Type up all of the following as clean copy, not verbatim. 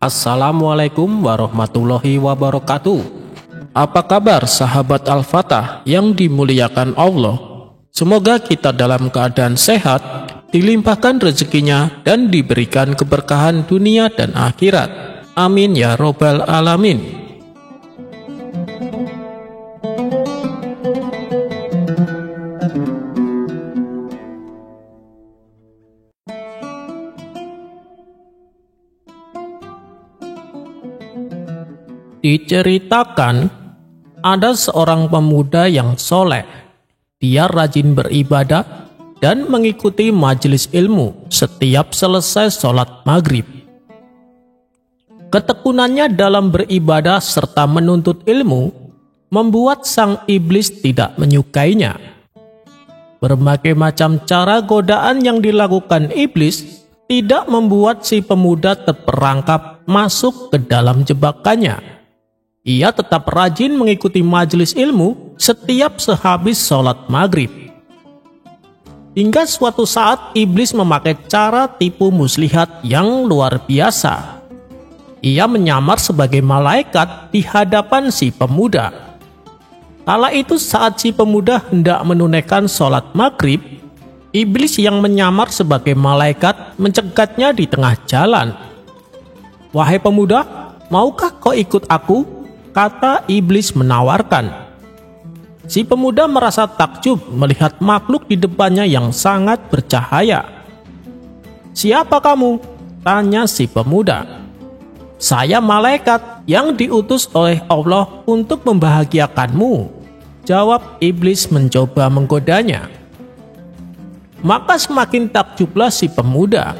Assalamualaikum warahmatullahi wabarakatuh. Apa kabar sahabat Al-Fatah yang dimuliakan Allah? Semoga kita dalam keadaan sehat, dilimpahkan rezekinya dan diberikan keberkahan dunia dan akhirat. Amin ya robbal alamin. Diceritakan, ada seorang pemuda yang soleh. Dia rajin beribadah dan mengikuti majelis ilmu setiap selesai sholat maghrib. Ketekunannya dalam beribadah serta menuntut ilmu membuat sang iblis tidak menyukainya. Berbagai macam cara godaan yang dilakukan iblis tidak membuat si pemuda terperangkap masuk ke dalam jebakannya. Ia tetap rajin mengikuti majelis ilmu setiap sehabis sholat maghrib. Hingga suatu saat iblis memakai cara tipu muslihat yang luar biasa. Ia menyamar sebagai malaikat di hadapan si pemuda. Kala itu saat si pemuda hendak menunaikan sholat maghrib, iblis yang menyamar sebagai malaikat mencegatnya di tengah jalan. "Wahai pemuda, maukah kau ikut aku?" kata iblis menawarkan. Si pemuda merasa takjub melihat makhluk di depannya yang sangat bercahaya. "Siapa kamu?" tanya si pemuda. "Saya malaikat yang diutus oleh Allah untuk membahagiakanmu," jawab iblis mencoba menggodanya. Maka semakin takjublah si pemuda.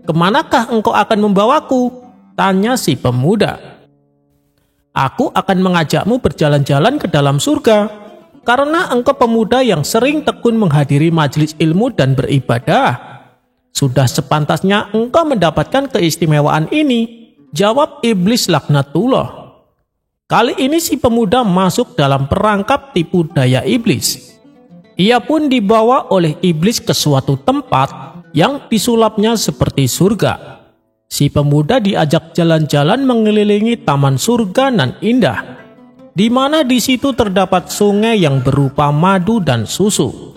"Kemanakah engkau akan membawaku?" tanya si pemuda. "Aku akan mengajakmu berjalan-jalan ke dalam surga, karena engkau pemuda yang sering tekun menghadiri majelis ilmu dan beribadah. Sudah sepantasnya engkau mendapatkan keistimewaan ini," jawab iblis laknatullah. Kali ini si pemuda masuk dalam perangkap tipu daya iblis. Ia pun dibawa oleh iblis ke suatu tempat yang disulapnya seperti surga. Si pemuda diajak jalan-jalan mengelilingi taman surga nan indah, di mana di situ terdapat sungai yang berupa madu dan susu.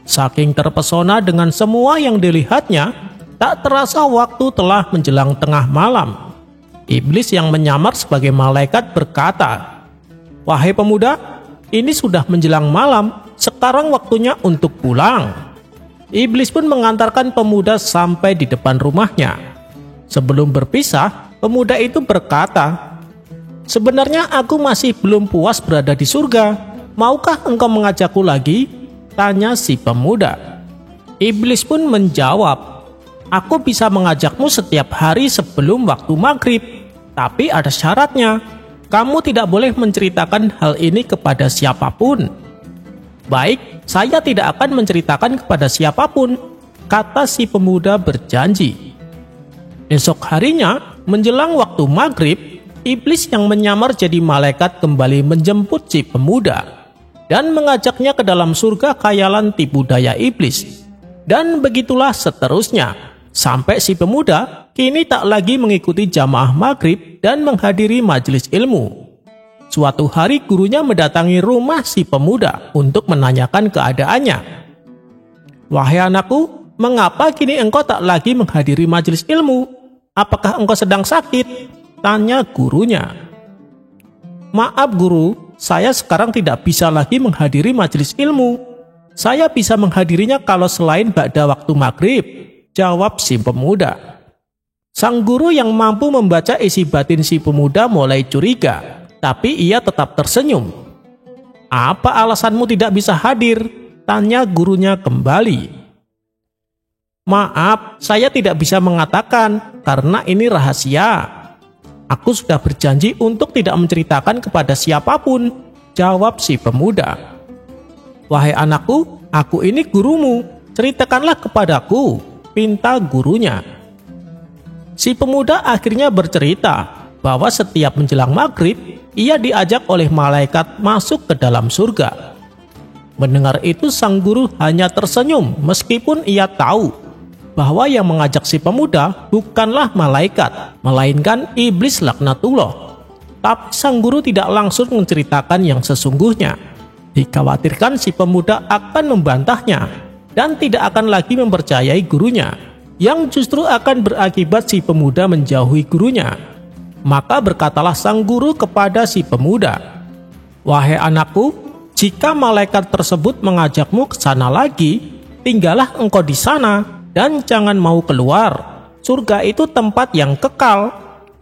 Saking terpesona dengan semua yang dilihatnya, tak terasa waktu telah menjelang tengah malam. Iblis yang menyamar sebagai malaikat berkata, "Wahai pemuda, ini sudah menjelang malam, sekarang waktunya untuk pulang." Iblis pun mengantarkan pemuda sampai di depan rumahnya. Sebelum berpisah, pemuda itu berkata, "Sebenarnya aku masih belum puas berada di surga. Maukah engkau mengajakku lagi?" tanya si pemuda. Iblis pun menjawab, "Aku bisa mengajakmu setiap hari sebelum waktu maghrib, tapi ada syaratnya. Kamu tidak boleh menceritakan hal ini kepada siapapun." "Baik, saya tidak akan menceritakan kepada siapapun," kata si pemuda berjanji. Esok harinya, menjelang waktu maghrib, iblis yang menyamar jadi malaikat kembali menjemput si pemuda dan mengajaknya ke dalam surga khayalan tipu daya iblis. Dan begitulah seterusnya, sampai si pemuda kini tak lagi mengikuti jamaah maghrib dan menghadiri majelis ilmu. Suatu hari gurunya mendatangi rumah si pemuda untuk menanyakan keadaannya. "Wahai anakku, mengapa kini engkau tak lagi menghadiri majelis ilmu? Apakah engkau sedang sakit?" tanya gurunya. "Maaf guru, saya sekarang tidak bisa lagi menghadiri majelis ilmu. Saya bisa menghadirinya kalau selain ba'da waktu maghrib," jawab si pemuda. Sang guru yang mampu membaca isi batin si pemuda mulai curiga, tapi ia tetap tersenyum. "Apa alasanmu tidak bisa hadir?" tanya gurunya kembali. "Maaf, saya tidak bisa mengatakan karena ini rahasia. Aku sudah berjanji untuk tidak menceritakan kepada siapapun," jawab si pemuda. "Wahai anakku, aku ini gurumu. Ceritakanlah kepadaku," pinta gurunya. Si pemuda akhirnya bercerita bahwa setiap menjelang maghrib, ia diajak oleh malaikat masuk ke dalam surga. Mendengar itu sang guru hanya tersenyum meskipun ia tahu bahwa yang mengajak si pemuda bukanlah malaikat, melainkan iblis laknatullah. Tapi sang guru tidak langsung menceritakan yang sesungguhnya. Dikhawatirkan si pemuda akan membantahnya dan tidak akan lagi mempercayai gurunya, yang justru akan berakibat si pemuda menjauhi gurunya. Maka berkatalah sang guru kepada si pemuda, "Wahai anakku, jika malaikat tersebut mengajakmu ke sana lagi, tinggallah engkau di sana dan jangan mau keluar. Surga itu tempat yang kekal.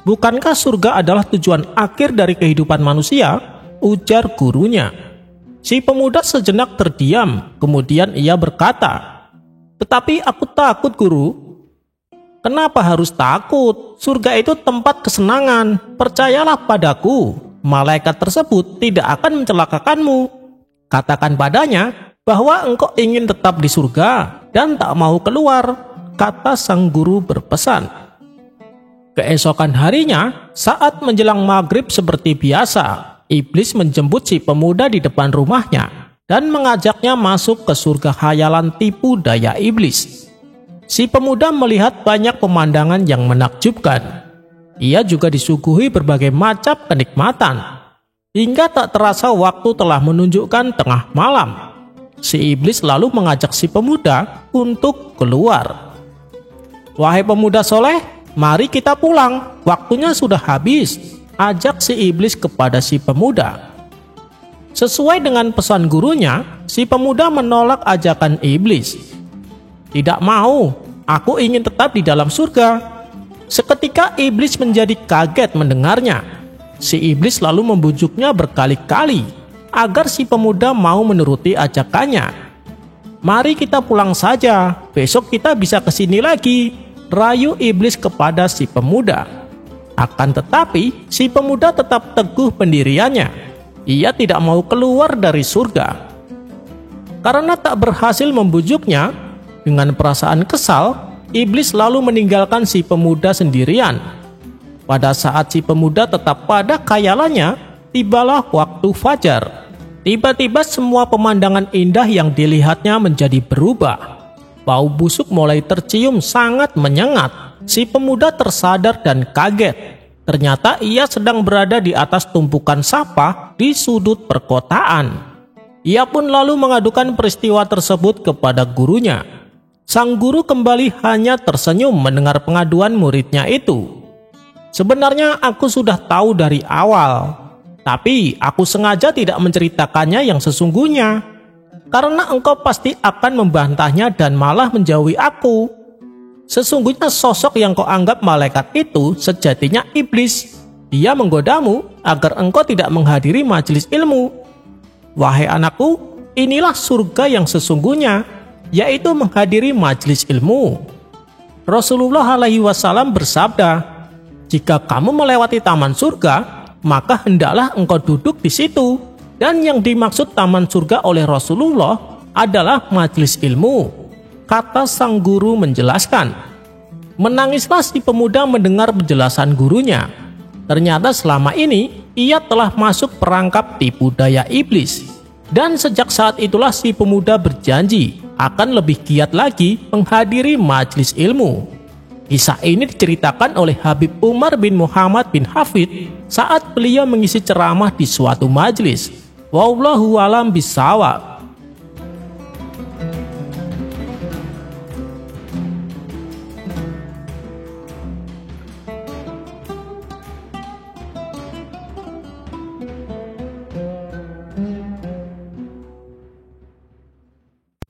Bukankah surga adalah tujuan akhir dari kehidupan manusia?" ujar gurunya. Si pemuda sejenak terdiam, kemudian ia berkata, "Tetapi aku takut, guru." "Kenapa harus takut? Surga itu tempat kesenangan. Percayalah padaku, malaikat tersebut tidak akan mencelakakanmu. Katakan padanya bahwa engkau ingin tetap di surga dan tak mau keluar," kata sang guru berpesan. Keesokan harinya, saat menjelang maghrib seperti biasa, iblis menjemput si pemuda di depan rumahnya dan mengajaknya masuk ke surga khayalan tipu daya iblis. Si pemuda melihat banyak pemandangan yang menakjubkan. Ia juga disuguhi berbagai macam kenikmatan. Hingga tak terasa waktu telah menunjukkan tengah malam. Si iblis lalu mengajak si pemuda untuk keluar. "Wahai pemuda soleh, mari kita pulang. Waktunya sudah habis," ajak si iblis kepada si pemuda. Sesuai dengan pesan gurunya, si pemuda menolak ajakan iblis. "Tidak mau, aku ingin tetap di dalam surga." Seketika iblis menjadi kaget mendengarnya. Si iblis lalu membujuknya berkali-kali agar si pemuda mau menuruti ajakannya. "Mari kita pulang saja, besok kita bisa kesini lagi," rayu iblis kepada si pemuda. Akan tetapi si pemuda tetap teguh pendiriannya. Ia tidak mau keluar dari surga. Karena tak berhasil membujuknya, dengan perasaan kesal, iblis lalu meninggalkan si pemuda sendirian. Pada saat si pemuda tetap pada khayalannya, tibalah waktu fajar. Tiba-tiba semua pemandangan indah yang dilihatnya menjadi berubah. Bau busuk mulai tercium sangat menyengat. Si pemuda tersadar dan kaget. Ternyata ia sedang berada di atas tumpukan sampah di sudut perkotaan. Ia pun lalu mengadukan peristiwa tersebut kepada gurunya. Sang guru kembali hanya tersenyum mendengar pengaduan muridnya itu. "Sebenarnya aku sudah tahu dari awal, tapi aku sengaja tidak menceritakannya yang sesungguhnya, karena engkau pasti akan membantahnya dan malah menjauhi aku. Sesungguhnya sosok yang kau anggap malaikat itu sejatinya iblis. Dia menggodamu agar engkau tidak menghadiri majelis ilmu. Wahai anakku, inilah surga yang sesungguhnya, yaitu menghadiri majelis ilmu." Rasulullah SAW bersabda, "Jika kamu melewati taman surga, maka hendaklah engkau duduk di situ." Dan yang dimaksud taman surga oleh Rasulullah adalah majelis ilmu, kata sang guru menjelaskan. Menangislah si pemuda mendengar penjelasan gurunya. Ternyata selama ini ia telah masuk perangkap tipu daya iblis. Dan sejak saat itulah si pemuda berjanji akan lebih giat lagi menghadiri majelis ilmu. Kisah ini diceritakan oleh Habib Umar bin Muhammad bin Hafid saat beliau mengisi ceramah di suatu majelis. Wallahu a'lam bishawab.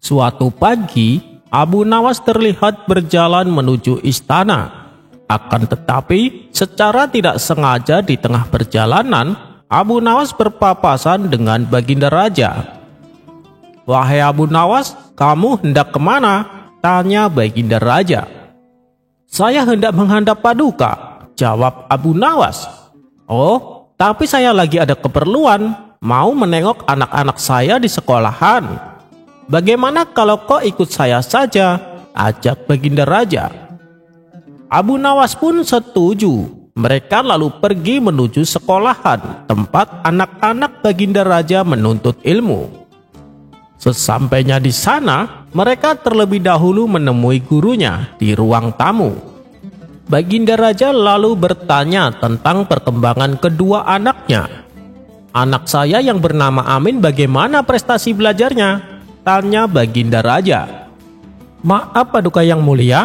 Suatu pagi, Abu Nawas terlihat berjalan menuju istana. Akan tetapi, secara tidak sengaja di tengah perjalanan, Abu Nawas berpapasan dengan Baginda Raja. "Wahai Abu Nawas, kamu hendak kemana?" tanya Baginda Raja. "Saya hendak menghadap Paduka," jawab Abu Nawas. "Oh, tapi saya lagi ada keperluan, mau menengok anak-anak saya di sekolahan. Bagaimana kalau kau ikut saya saja?" ajak Baginda Raja. Abu Nawas pun setuju. Mereka lalu pergi menuju sekolahan tempat anak-anak Baginda Raja menuntut ilmu. Sesampainya di sana, mereka terlebih dahulu menemui gurunya di ruang tamu. Baginda Raja lalu bertanya tentang perkembangan kedua anaknya. "Anak saya yang bernama Amin bagaimana prestasi belajarnya?" tanya Baginda Raja. "Maaf Paduka Yang Mulia,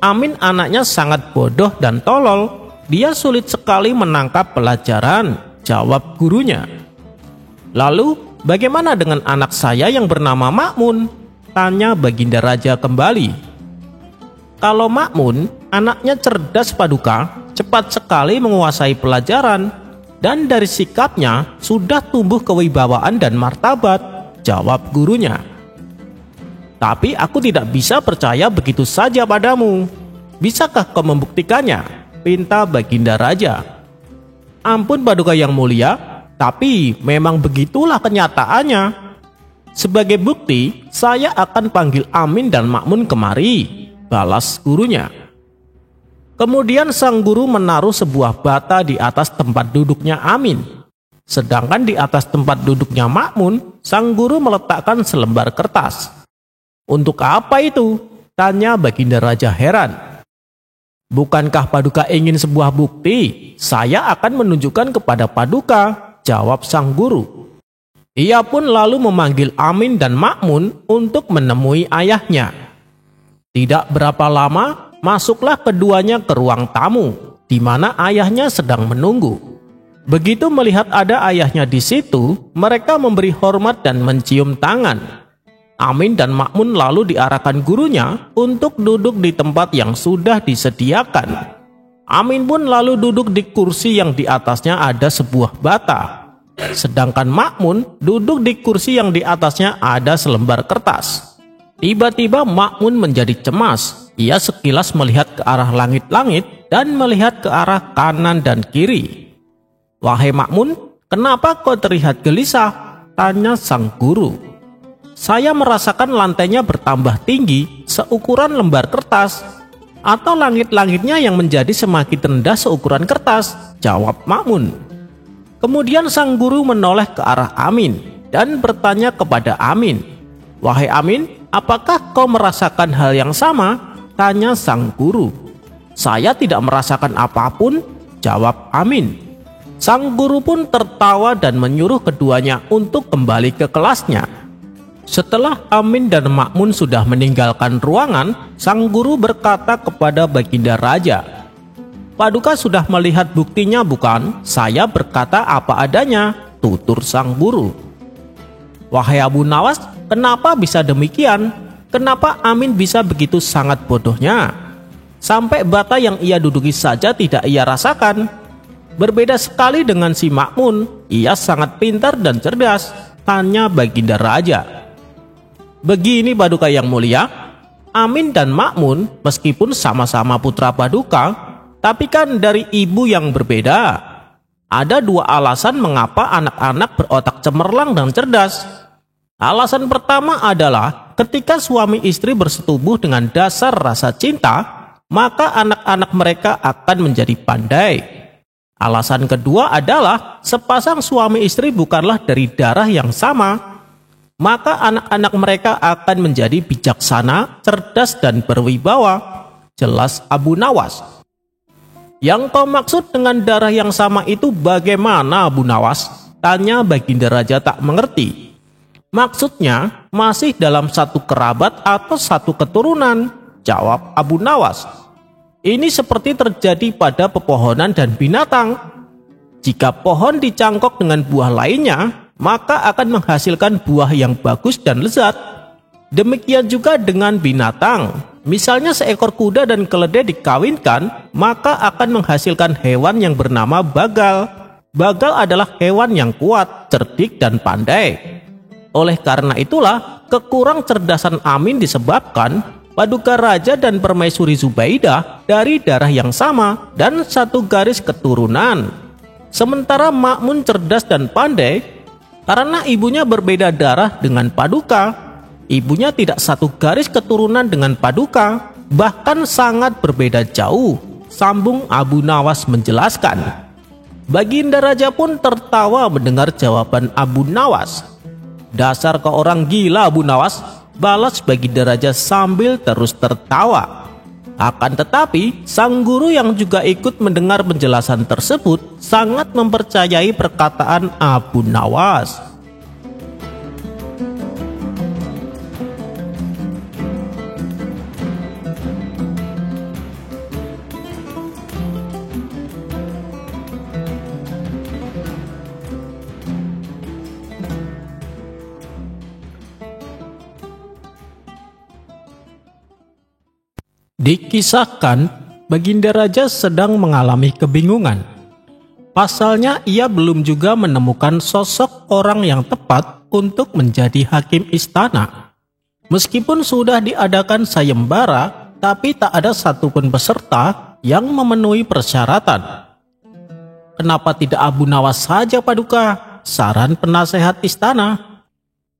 Amin anaknya sangat bodoh dan tolol. Dia sulit sekali menangkap pelajaran," jawab gurunya. "Lalu bagaimana dengan anak saya yang bernama Makmun?" tanya Baginda Raja kembali. "Kalau Makmun, anaknya cerdas Paduka, cepat sekali menguasai pelajaran, dan dari sikapnya sudah tumbuh kewibawaan dan martabat," jawab gurunya. "Tapi aku tidak bisa percaya begitu saja padamu. Bisakah kau membuktikannya?" pinta Baginda Raja. "Ampun Paduka Yang Mulia, tapi memang begitulah kenyataannya. Sebagai bukti, saya akan panggil Amin dan Makmun kemari," balas gurunya. Kemudian sang guru menaruh sebuah bata di atas tempat duduknya Amin. Sedangkan di atas tempat duduknya Makmun, sang guru meletakkan selembar kertas. "Untuk apa itu?" tanya Baginda Raja heran. "Bukankah Paduka ingin sebuah bukti? Saya akan menunjukkan kepada Paduka," jawab sang guru. Ia pun lalu memanggil Amin dan Makmun untuk menemui ayahnya. Tidak berapa lama, masuklah keduanya ke ruang tamu, di mana ayahnya sedang menunggu. Begitu melihat ada ayahnya di situ, mereka memberi hormat dan mencium tangan. Amin dan Makmun lalu diarahkan gurunya untuk duduk di tempat yang sudah disediakan. Amin pun lalu duduk di kursi yang di atasnya ada sebuah bata. Sedangkan Makmun duduk di kursi yang di atasnya ada selembar kertas. Tiba-tiba Makmun menjadi cemas. Ia sekilas melihat ke arah langit-langit dan melihat ke arah kanan dan kiri. "Wahai Makmun, kenapa kau terlihat gelisah?" tanya sang guru. "Saya merasakan lantainya bertambah tinggi seukuran lembar kertas, atau langit-langitnya yang menjadi semakin rendah seukuran kertas," jawab Makmun. Kemudian sang guru menoleh ke arah Amin dan bertanya kepada Amin. "Wahai Amin, apakah kau merasakan hal yang sama?" tanya sang guru. "Saya tidak merasakan apapun," jawab Amin. Sang guru pun tertawa dan menyuruh keduanya untuk kembali ke kelasnya. Setelah Amin dan Makmun sudah meninggalkan ruangan, sang guru berkata kepada Baginda Raja, "Paduka sudah melihat buktinya bukan? Saya berkata apa adanya," tutur sang guru. "Wahai Abu Nawas, kenapa bisa demikian? Kenapa Amin bisa begitu sangat bodohnya? Sampai bata yang ia duduki saja tidak ia rasakan. Berbeda sekali dengan si Makmun, ia sangat pintar dan cerdas," tanya Baginda Raja. "Begini Paduka Yang Mulia, Amin dan Makmun meskipun sama-sama putra Paduka, tapi kan dari ibu yang berbeda. Ada dua alasan mengapa anak-anak berotak cemerlang dan cerdas. Alasan pertama adalah ketika suami istri bersetubuh dengan dasar rasa cinta, maka anak-anak mereka akan menjadi pandai. Alasan kedua adalah sepasang suami istri bukanlah dari darah yang sama, maka anak-anak mereka akan menjadi bijaksana, cerdas, dan berwibawa," jelas Abu Nawas. "Yang kau maksud dengan darah yang sama itu bagaimana Abu Nawas?" tanya Baginda Raja tak mengerti. "Maksudnya masih dalam satu kerabat atau satu keturunan," jawab Abu Nawas. "Ini seperti terjadi pada pepohonan dan binatang. Jika pohon dicangkok dengan buah lainnya, maka akan menghasilkan buah yang bagus dan lezat. Demikian juga dengan binatang. Misalnya seekor kuda dan keledai dikawinkan, maka akan menghasilkan hewan yang bernama bagal. Bagal adalah hewan yang kuat, cerdik, dan pandai. Oleh karena itulah, kekurang cerdasan Amin disebabkan Paduka Raja dan Permaisuri Zubaidah dari darah yang sama dan satu garis keturunan. Sementara Makmun cerdas dan pandai karena ibunya berbeda darah dengan Paduka. Ibunya tidak satu garis keturunan dengan Paduka, bahkan sangat berbeda jauh," sambung Abu Nawas menjelaskan. Baginda Raja pun tertawa mendengar jawaban Abu Nawas. dasar kau orang gila Abu Nawas, balas Baginda Raja sambil terus tertawa. Akan tetapi, sang guru yang juga ikut mendengar penjelasan tersebut sangat mempercayai perkataan Abu Nawas. Dikisahkan, Baginda Raja sedang mengalami kebingungan. Pasalnya ia belum juga menemukan sosok orang yang tepat untuk menjadi hakim istana. Meskipun sudah diadakan sayembara, tapi tak ada satupun peserta yang memenuhi persyaratan. Kenapa tidak Abu Nawas saja Paduka? Saran penasehat istana.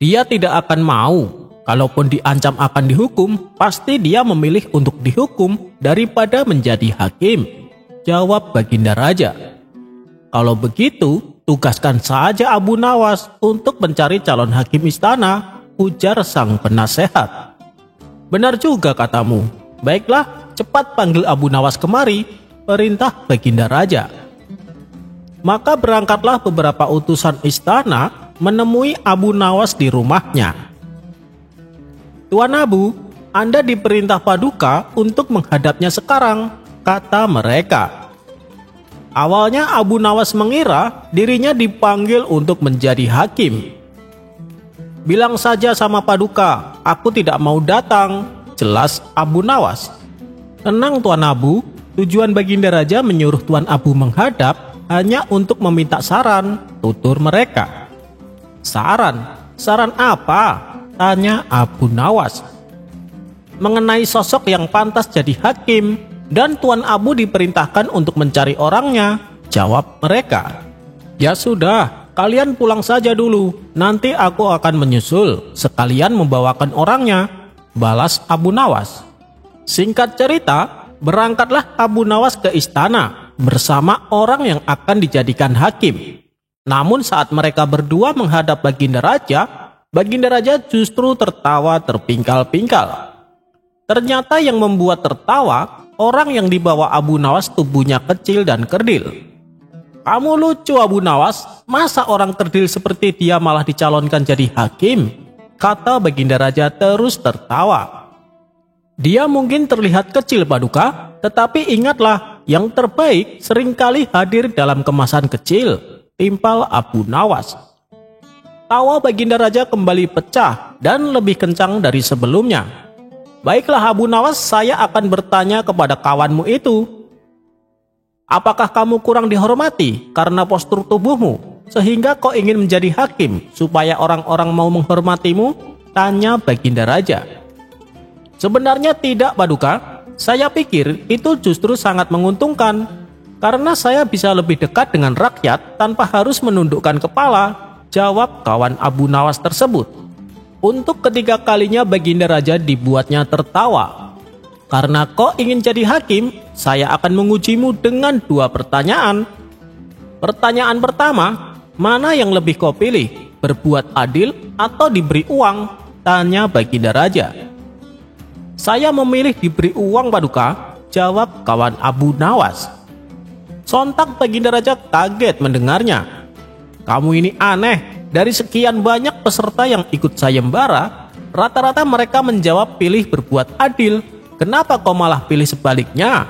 Dia tidak akan mau. Kalaupun diancam akan dihukum, pasti dia memilih untuk dihukum daripada menjadi hakim, jawab Baginda Raja. Kalau begitu, tugaskan saja Abu Nawas untuk mencari calon hakim istana, ujar sang penasehat. Benar juga katamu. Baiklah, cepat panggil Abu Nawas kemari, perintah Baginda Raja. Maka berangkatlah beberapa utusan istana menemui Abu Nawas di rumahnya. Tuan Abu, Anda diperintah Paduka untuk menghadapnya sekarang, kata mereka. Awalnya Abu Nawas mengira dirinya dipanggil untuk menjadi hakim. Bilang saja sama Paduka, aku tidak mau datang, jelas Abu Nawas. Tenang Tuan Abu, tujuan Baginda Raja menyuruh Tuan Abu menghadap hanya untuk meminta saran, tutur mereka. Saran apa? Tanya Abu Nawas. Mengenai sosok yang pantas jadi hakim, dan Tuan Abu diperintahkan untuk mencari orangnya, jawab mereka. Ya sudah, kalian pulang saja dulu, nanti aku akan menyusul, sekalian membawakan orangnya, balas Abu Nawas. Singkat cerita, berangkatlah Abu Nawas ke istana bersama orang yang akan dijadikan hakim. Namun saat mereka berdua menghadap Baginda Raja justru tertawa terpingkal-pingkal. Ternyata yang membuat tertawa, orang yang dibawa Abu Nawas tubuhnya kecil dan kerdil. Kamu lucu Abu Nawas, masa orang kerdil seperti dia malah dicalonkan jadi hakim? Kata Baginda Raja terus tertawa. Dia mungkin terlihat kecil Paduka, tetapi ingatlah, yang terbaik seringkali hadir dalam kemasan kecil, timpal Abu Nawas. Tawa Baginda Raja kembali pecah dan lebih kencang dari sebelumnya. Baiklah Abu Nawas, saya akan bertanya kepada kawanmu itu. Apakah kamu kurang dihormati karena postur tubuhmu, sehingga kau ingin menjadi hakim supaya orang-orang mau menghormatimu? Tanya Baginda Raja. Sebenarnya tidak Paduka, saya pikir itu justru sangat menguntungkan, karena saya bisa lebih dekat dengan rakyat tanpa harus menundukkan kepala, jawab kawan Abu Nawas tersebut. Untuk ketiga kalinya Baginda Raja dibuatnya tertawa. Karena kau ingin jadi hakim, saya akan mengujimu dengan dua pertanyaan. Pertanyaan pertama, mana yang lebih kau pilih, berbuat adil atau diberi uang? Tanya Baginda Raja. Saya memilih diberi uang Paduka, jawab kawan Abu Nawas. Sontak Baginda Raja kaget mendengarnya. Kamu ini aneh, dari sekian banyak peserta yang ikut sayembara, rata-rata mereka menjawab pilih berbuat adil. Kenapa kau malah pilih sebaliknya?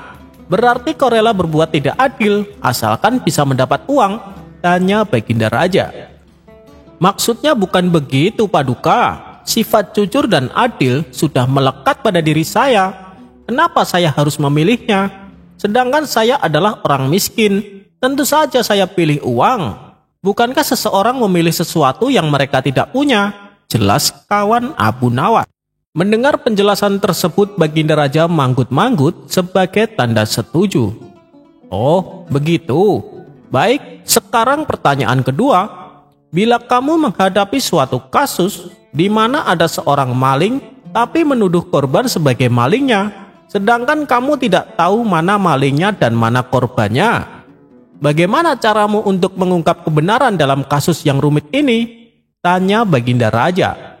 Berarti kau rela berbuat tidak adil, asalkan bisa mendapat uang, tanya Baginda Raja. Maksudnya bukan begitu Paduka, sifat jujur dan adil sudah melekat pada diri saya. Kenapa saya harus memilihnya? Sedangkan saya adalah orang miskin, tentu saja saya pilih uang. Bukankah seseorang memilih sesuatu yang mereka tidak punya? Jelas kawan Abu Nawas. Mendengar penjelasan tersebut, Baginda Raja manggut-manggut sebagai tanda setuju. Oh, begitu. Baik, sekarang pertanyaan kedua. Bila kamu menghadapi suatu kasus di mana ada seorang maling tapi menuduh korban sebagai malingnya, sedangkan kamu tidak tahu mana malingnya dan mana korbannya, bagaimana caramu untuk mengungkap kebenaran dalam kasus yang rumit ini? Tanya Baginda Raja.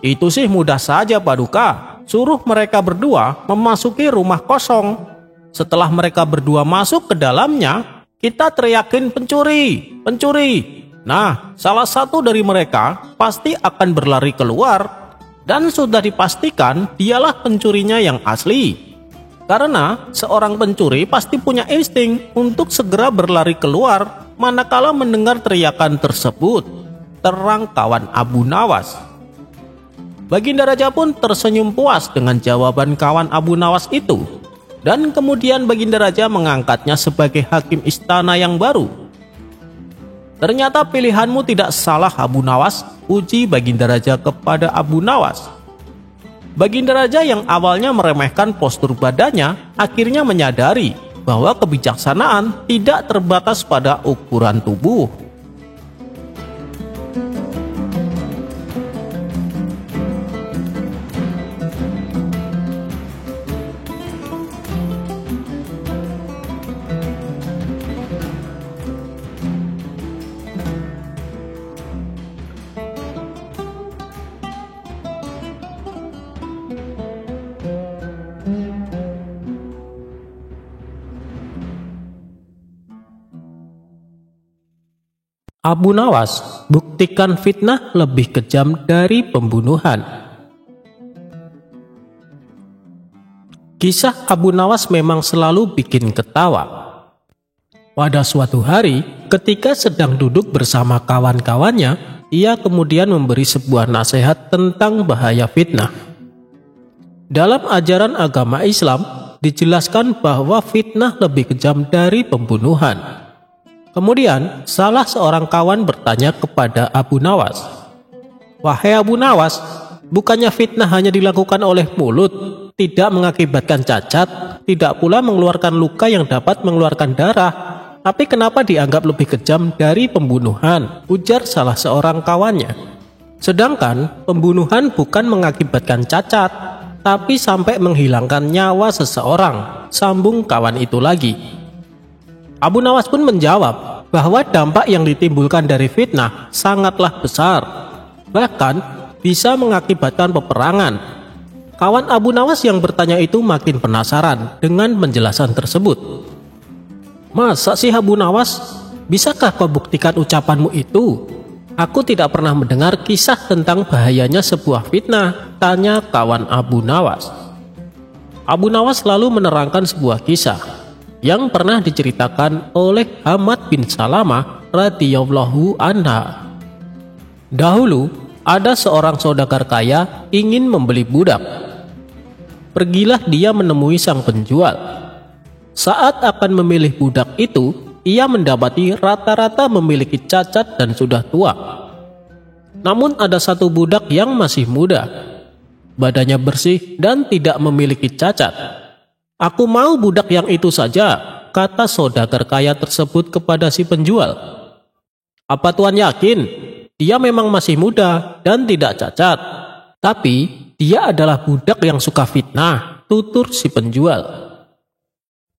Itu sih mudah saja Paduka. Suruh mereka berdua memasuki rumah kosong. Setelah mereka berdua masuk ke dalamnya, kita teriakin pencuri, pencuri. Nah, salah satu dari mereka pasti akan berlari keluar. Dan sudah dipastikan dialah pencurinya yang asli. Karena seorang pencuri pasti punya insting untuk segera berlari keluar manakala mendengar teriakan tersebut, terang kawan Abu Nawas. Baginda Raja pun tersenyum puas dengan jawaban kawan Abu Nawas itu. Dan kemudian Baginda Raja mengangkatnya sebagai hakim istana yang baru. Ternyata pilihanmu tidak salah Abu Nawas, uji Baginda Raja kepada Abu Nawas. Baginda Raja yang awalnya meremehkan postur badannya akhirnya menyadari bahwa kebijaksanaan tidak terbatas pada ukuran tubuh. Abu Nawas, buktikan fitnah lebih kejam dari pembunuhan. Kisah Abu Nawas memang selalu bikin ketawa. Pada suatu hari, ketika sedang duduk bersama kawan-kawannya, ia kemudian memberi sebuah nasihat tentang bahaya fitnah. Dalam ajaran agama Islam, dijelaskan bahwa fitnah lebih kejam dari pembunuhan. Kemudian, salah seorang kawan bertanya kepada Abu Nawas, "Wahai Abu Nawas, bukannya fitnah hanya dilakukan oleh mulut, tidak mengakibatkan cacat, tidak pula mengeluarkan luka yang dapat mengeluarkan darah, tapi kenapa dianggap lebih kejam dari pembunuhan?" ujar salah seorang kawannya. Sedangkan pembunuhan bukan mengakibatkan cacat, tapi sampai menghilangkan nyawa seseorang, sambung kawan itu lagi. Abu Nawas pun menjawab bahwa dampak yang ditimbulkan dari fitnah sangatlah besar, bahkan bisa mengakibatkan peperangan. Kawan Abu Nawas yang bertanya itu makin penasaran dengan penjelasan tersebut. "Masa sih Abu Nawas? Bisakah kau buktikan ucapanmu itu? Aku tidak pernah mendengar kisah tentang bahayanya sebuah fitnah," tanya kawan Abu Nawas. Abu Nawas lalu menerangkan sebuah kisah yang pernah diceritakan oleh Hamad bin Salamah radhiyallahu anha. Dahulu ada seorang saudagar kaya ingin membeli budak. Pergilah dia menemui sang penjual. Saat akan memilih budak itu, ia mendapati rata-rata memiliki cacat dan sudah tua. Namun ada satu budak yang masih muda, badannya bersih dan tidak memiliki cacat. "Aku mau budak yang itu saja," kata saudagar kaya tersebut kepada si penjual. "Apa tuan yakin? Dia memang masih muda dan tidak cacat. Tapi dia adalah budak yang suka fitnah," tutur si penjual.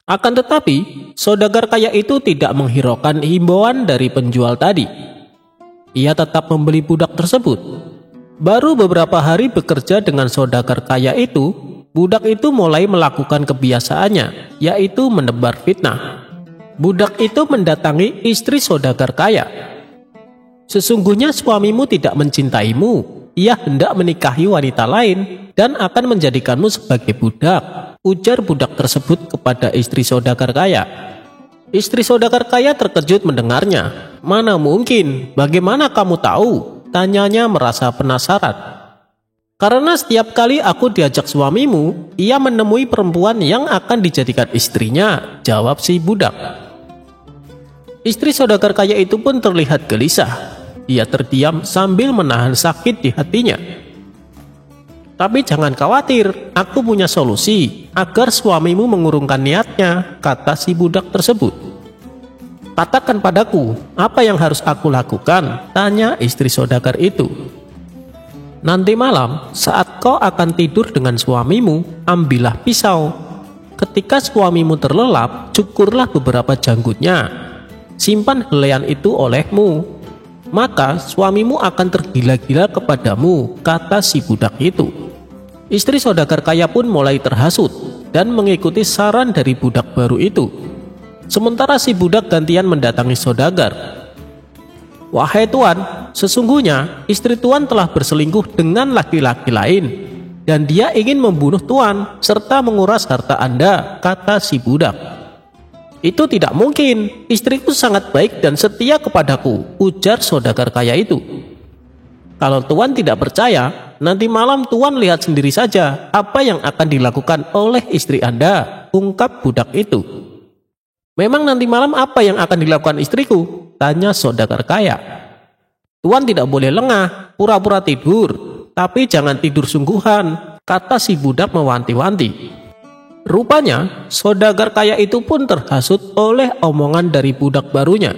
Akan tetapi, saudagar kaya itu tidak menghiraukan himbauan dari penjual tadi. Ia tetap membeli budak tersebut. Baru beberapa hari bekerja dengan saudagar kaya itu, budak itu mulai melakukan kebiasaannya, yaitu menebar fitnah. Budak itu mendatangi istri saudagar kaya. "Sesungguhnya suamimu tidak mencintaimu. Ia hendak menikahi wanita lain dan akan menjadikanmu sebagai budak," ujar budak tersebut kepada istri saudagar kaya. Istri saudagar kaya terkejut mendengarnya. "Mana mungkin? Bagaimana kamu tahu?" tanyanya merasa penasaran. "Karena setiap kali aku diajak suamimu, ia menemui perempuan yang akan dijadikan istrinya," jawab si budak. Istri saudagar kaya itu pun terlihat gelisah. Ia terdiam sambil menahan sakit di hatinya. "Tapi jangan khawatir, aku punya solusi agar suamimu mengurungkan niatnya," kata si budak tersebut. "Katakan padaku, apa yang harus aku lakukan?" tanya istri saudagar itu. "Nanti malam saat kau akan tidur dengan suamimu, ambillah pisau. Ketika suamimu terlelap, cukurlah beberapa janggutnya. Simpan helaian itu olehmu. maka suamimu akan tergila-gila kepadamu, kata si budak itu. Istri saudagar kaya pun mulai terhasut dan mengikuti saran dari budak baru itu. Sementara si budak gantian mendatangi saudagar. Wahai tuan, sesungguhnya istri tuan telah berselingkuh dengan laki-laki lain dan dia ingin membunuh tuan serta menguras harta Anda, kata si budak. Itu tidak mungkin, istriku sangat baik dan setia kepadaku, ujar saudagar kaya itu. Kalau tuan tidak percaya, nanti malam tuan lihat sendiri saja apa yang akan dilakukan oleh istri Anda, ungkap budak itu. Memang nanti malam apa yang akan dilakukan istriku? Tanya saudagar kaya. Tuan tidak boleh lengah, pura-pura tidur, tapi jangan tidur sungguhan, kata si budak mewanti-wanti. Rupanya, saudagar kaya itu pun terhasut oleh omongan dari budak barunya.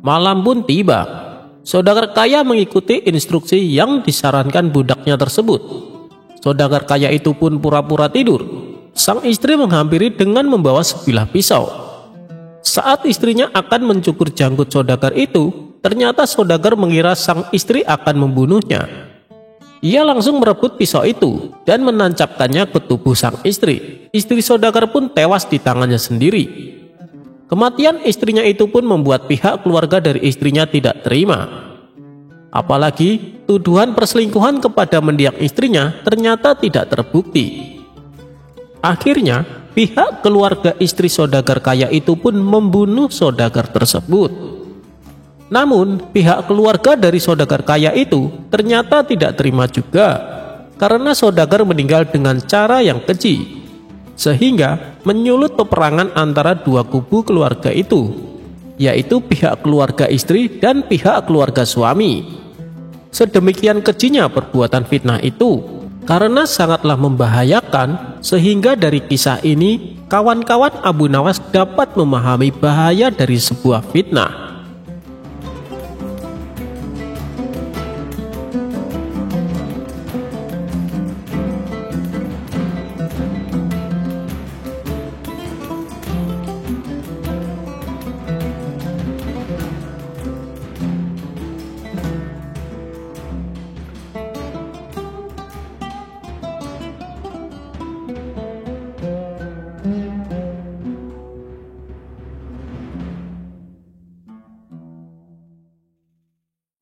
Malam pun tiba. Saudagar kaya mengikuti instruksi yang disarankan budaknya tersebut. Saudagar kaya itu pun pura-pura tidur. Sang istri menghampiri dengan membawa sebilah pisau. Saat istrinya akan mencukur janggut saudagar itu, ternyata saudagar mengira sang istri akan membunuhnya. Ia langsung merebut pisau itu dan menancapkannya ke tubuh sang istri. Istri saudagar pun tewas di tangannya sendiri. Kematian istrinya itu pun membuat pihak keluarga dari istrinya tidak terima. Apalagi tuduhan perselingkuhan kepada mendiang istrinya ternyata tidak terbukti. Akhirnya, pihak keluarga istri saudagar kaya itu pun membunuh saudagar tersebut. Namun, pihak keluarga dari saudagar kaya itu ternyata tidak terima juga, karena saudagar meninggal dengan cara yang keji, sehingga menyulut peperangan antara dua kubu keluarga itu, yaitu pihak keluarga istri dan pihak keluarga suami. Sedemikian kejinya perbuatan fitnah itu, karena sangatlah membahayakan, sehingga dari kisah ini kawan-kawan Abu Nawas dapat memahami bahaya dari sebuah fitnah.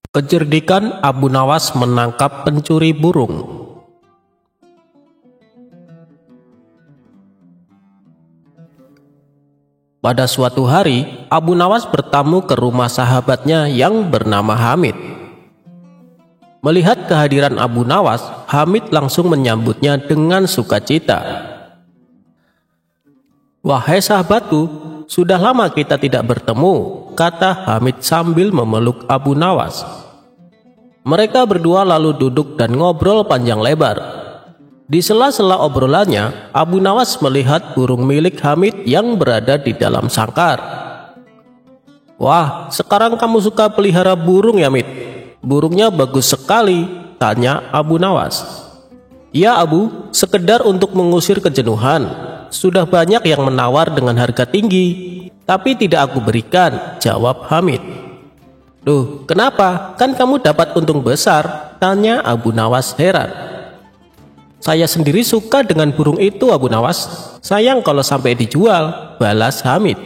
Kecerdikan Abu Nawas menangkap pencuri burung. Pada suatu hari, Abu Nawas bertamu ke rumah sahabatnya yang bernama Hamid. Melihat kehadiran Abu Nawas, Hamid langsung menyambutnya dengan sukacita. "Wahai sahabatku, sudah lama kita tidak bertemu," kata Hamid sambil memeluk Abu Nawas. Mereka berdua lalu duduk dan ngobrol panjang lebar. Di sela-sela obrolannya, Abu Nawas melihat burung milik Hamid yang berada di dalam sangkar. "Wah, sekarang kamu suka pelihara burung ya, Mid? Burungnya bagus sekali," tanya Abu Nawas. "Ya Abu, sekedar untuk mengusir kejenuhan. Sudah banyak yang menawar dengan harga tinggi, tapi tidak aku berikan," jawab Hamid. "Loh, kenapa? Kan kamu dapat untung besar," tanya Abu Nawas heran. "Saya sendiri suka dengan burung itu, Abu Nawas. Sayang kalau sampai dijual," balas Hamid.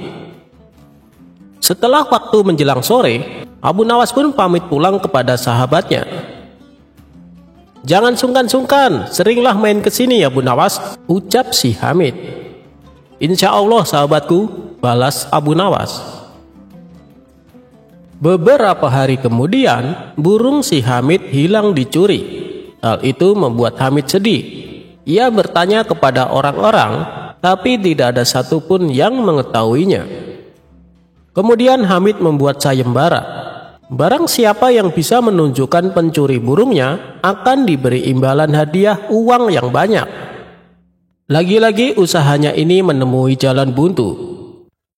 Setelah waktu menjelang sore, Abu Nawas pun pamit pulang kepada sahabatnya. "Jangan sungkan-sungkan, seringlah main ke sini ya, Abu Nawas," ucap si Hamid. "Insya Allah sahabatku," balas Abu Nawas. Beberapa hari kemudian, burung si Hamid hilang dicuri. Hal itu membuat Hamid sedih. Ia bertanya kepada orang-orang, tapi tidak ada satupun yang mengetahuinya. Kemudian Hamid membuat sayembara. Barang siapa yang bisa menunjukkan pencuri burungnya akan diberi imbalan hadiah uang yang banyak. Lagi-lagi usahanya ini menemui jalan buntu,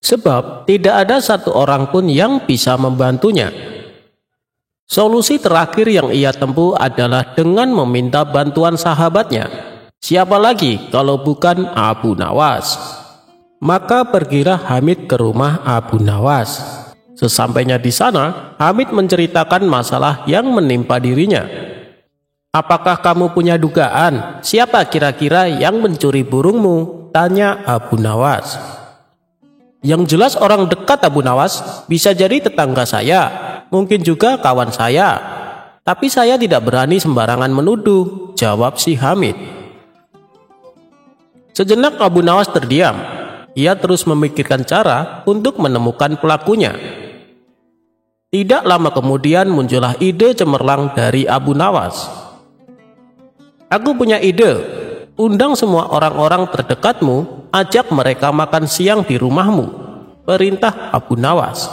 sebab tidak ada satu orang pun yang bisa membantunya. Solusi terakhir yang ia tempuh adalah dengan meminta bantuan sahabatnya. Siapa lagi kalau bukan Abu Nawas? Maka pergilah Hamid ke rumah Abu Nawas. Sesampainya di sana, Hamid menceritakan masalah yang menimpa dirinya. "Apakah kamu punya dugaan siapa kira-kira yang mencuri burungmu?" tanya Abu Nawas. "Yang jelas orang dekat Abu Nawas, bisa jadi tetangga saya, mungkin juga kawan saya. Tapi saya tidak berani sembarangan menuduh," jawab si Hamid. Sejenak Abu Nawas terdiam. Ia terus memikirkan cara untuk menemukan pelakunya. Tidak lama kemudian muncullah ide cemerlang dari Abu Nawas. "Aku punya ide. Undang semua orang-orang terdekatmu, ajak mereka makan siang di rumahmu," perintah Abu Nawas.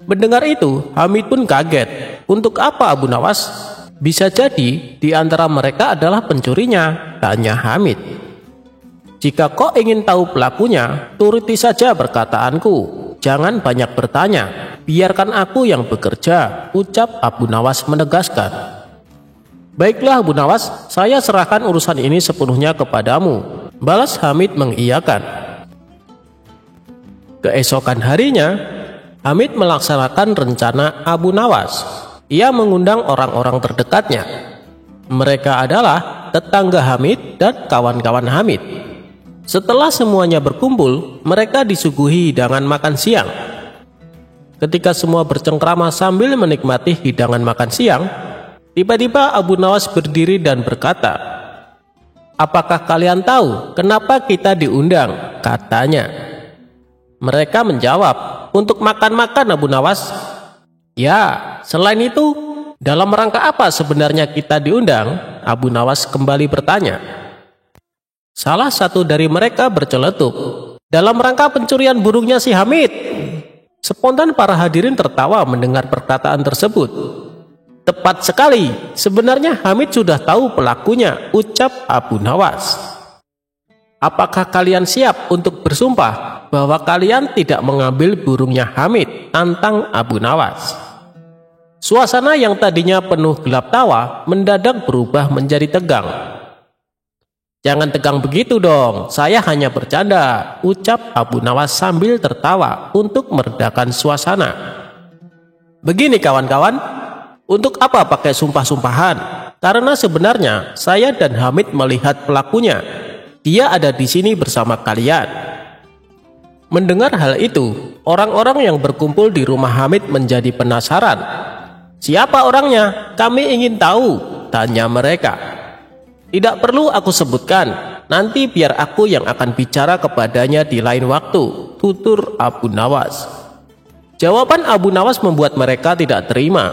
Mendengar itu, Hamid pun kaget. Untuk apa Abu Nawas? Bisa jadi di antara mereka adalah pencurinya, tanya Hamid. "Jika kau ingin tahu pelakunya, turuti saja perkataanku. Jangan banyak bertanya. Biarkan aku yang bekerja," ucap Abu Nawas menegaskan. "Baiklah Abu Nawas, saya serahkan urusan ini sepenuhnya kepadamu," balas Hamid mengiyakan. Keesokan harinya, Hamid melaksanakan rencana Abu Nawas. Ia mengundang orang-orang terdekatnya. Mereka adalah tetangga Hamid dan kawan-kawan Hamid. Setelah semuanya berkumpul, mereka disuguhi hidangan makan siang. Ketika semua bercengkrama sambil menikmati hidangan makan siang, tiba-tiba Abu Nawas berdiri dan berkata, "Apakah kalian tahu kenapa kita diundang?" katanya. Mereka menjawab, "Untuk makan-makan Abu Nawas." "Ya, selain itu, dalam rangka apa sebenarnya kita diundang?" Abu Nawas kembali bertanya. Salah satu dari mereka berceletuk, "Dalam rangka pencurian burungnya si Hamid." Spontan para hadirin tertawa mendengar perkataan tersebut. "Tepat sekali, sebenarnya Hamid sudah tahu pelakunya," ucap Abu Nawas. "Apakah kalian siap untuk bersumpah bahwa kalian tidak mengambil burungnya Hamid?" tantang Abu Nawas. Suasana yang tadinya penuh gelap tawa mendadak berubah menjadi tegang. "Jangan tegang begitu dong, saya hanya bercanda," ucap Abu Nawas sambil tertawa untuk meredakan suasana. "Begini kawan-kawan, untuk apa pakai sumpah-sumpahan? Karena sebenarnya saya dan Hamid melihat pelakunya. Dia ada di sini bersama kalian." Mendengar hal itu, orang-orang yang berkumpul di rumah Hamid menjadi penasaran. "Siapa orangnya? Kami ingin tahu," tanya mereka. "Tidak perlu aku sebutkan, nanti biar aku yang akan bicara kepadanya di lain waktu," tutur Abu Nawas. Jawaban Abu Nawas membuat mereka tidak terima.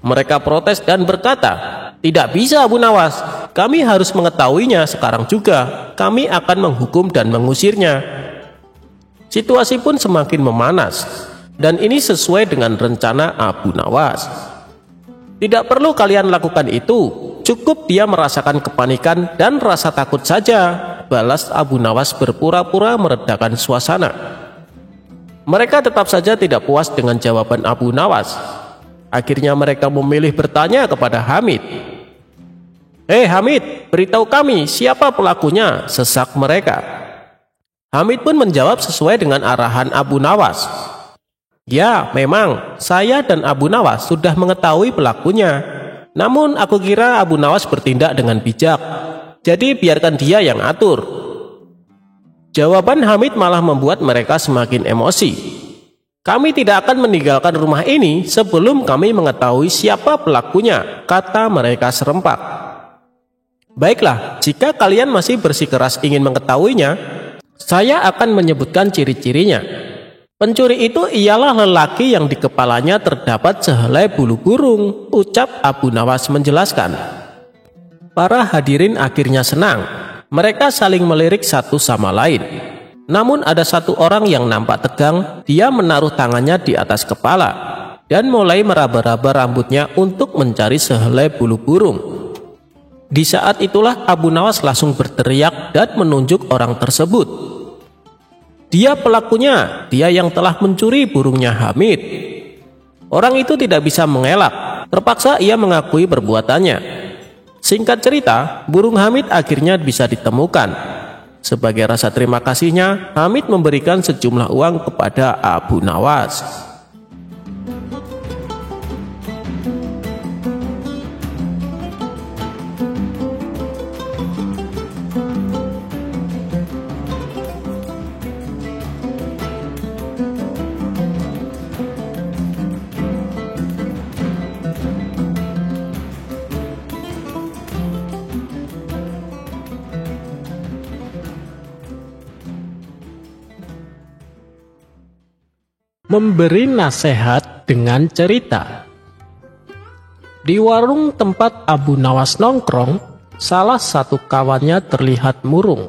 Mereka protes dan berkata, "Tidak bisa Abu Nawas, kami harus mengetahuinya sekarang juga. Kami akan menghukum dan mengusirnya." Situasi pun semakin memanas, dan ini sesuai dengan rencana Abu Nawas. "Tidak perlu kalian lakukan itu. Cukup dia merasakan kepanikan dan rasa takut saja," balas Abu Nawas berpura-pura meredakan suasana. Mereka tetap saja tidak puas dengan jawaban Abu Nawas. Akhirnya mereka memilih bertanya kepada Hamid. "Hei Hamid, beritahu kami siapa pelakunya," sesak mereka. Hamid pun menjawab sesuai dengan arahan Abu Nawas. "Ya, memang saya dan Abu Nawas sudah mengetahui pelakunya. Namun aku kira Abu Nawas bertindak dengan bijak. Jadi biarkan dia yang atur." Jawaban Hamid malah membuat mereka semakin emosi. "Kami tidak akan meninggalkan rumah ini sebelum kami mengetahui siapa pelakunya," kata mereka serempak. "Baiklah, jika kalian masih bersikeras ingin mengetahuinya, saya akan menyebutkan ciri-cirinya. Pencuri itu ialah lelaki yang di kepalanya terdapat sehelai bulu burung," ucap Abu Nawas menjelaskan. Para hadirin akhirnya senang. Mereka saling melirik satu sama lain. Namun ada satu orang yang nampak tegang. Dia menaruh tangannya di atas kepala dan mulai meraba-raba rambutnya untuk mencari sehelai bulu burung. Di saat itulah Abu Nawas langsung berteriak dan menunjuk orang tersebut. "Dia pelakunya, dia yang telah mencuri burungnya Hamid." Orang itu tidak bisa mengelak, terpaksa ia mengakui perbuatannya. Singkat cerita, burung Hamid akhirnya bisa ditemukan. Sebagai rasa terima kasihnya, Hamid memberikan sejumlah uang kepada Abu Nawas. Memberi nasihat dengan cerita. Di warung tempat Abu Nawas nongkrong, salah satu kawannya terlihat murung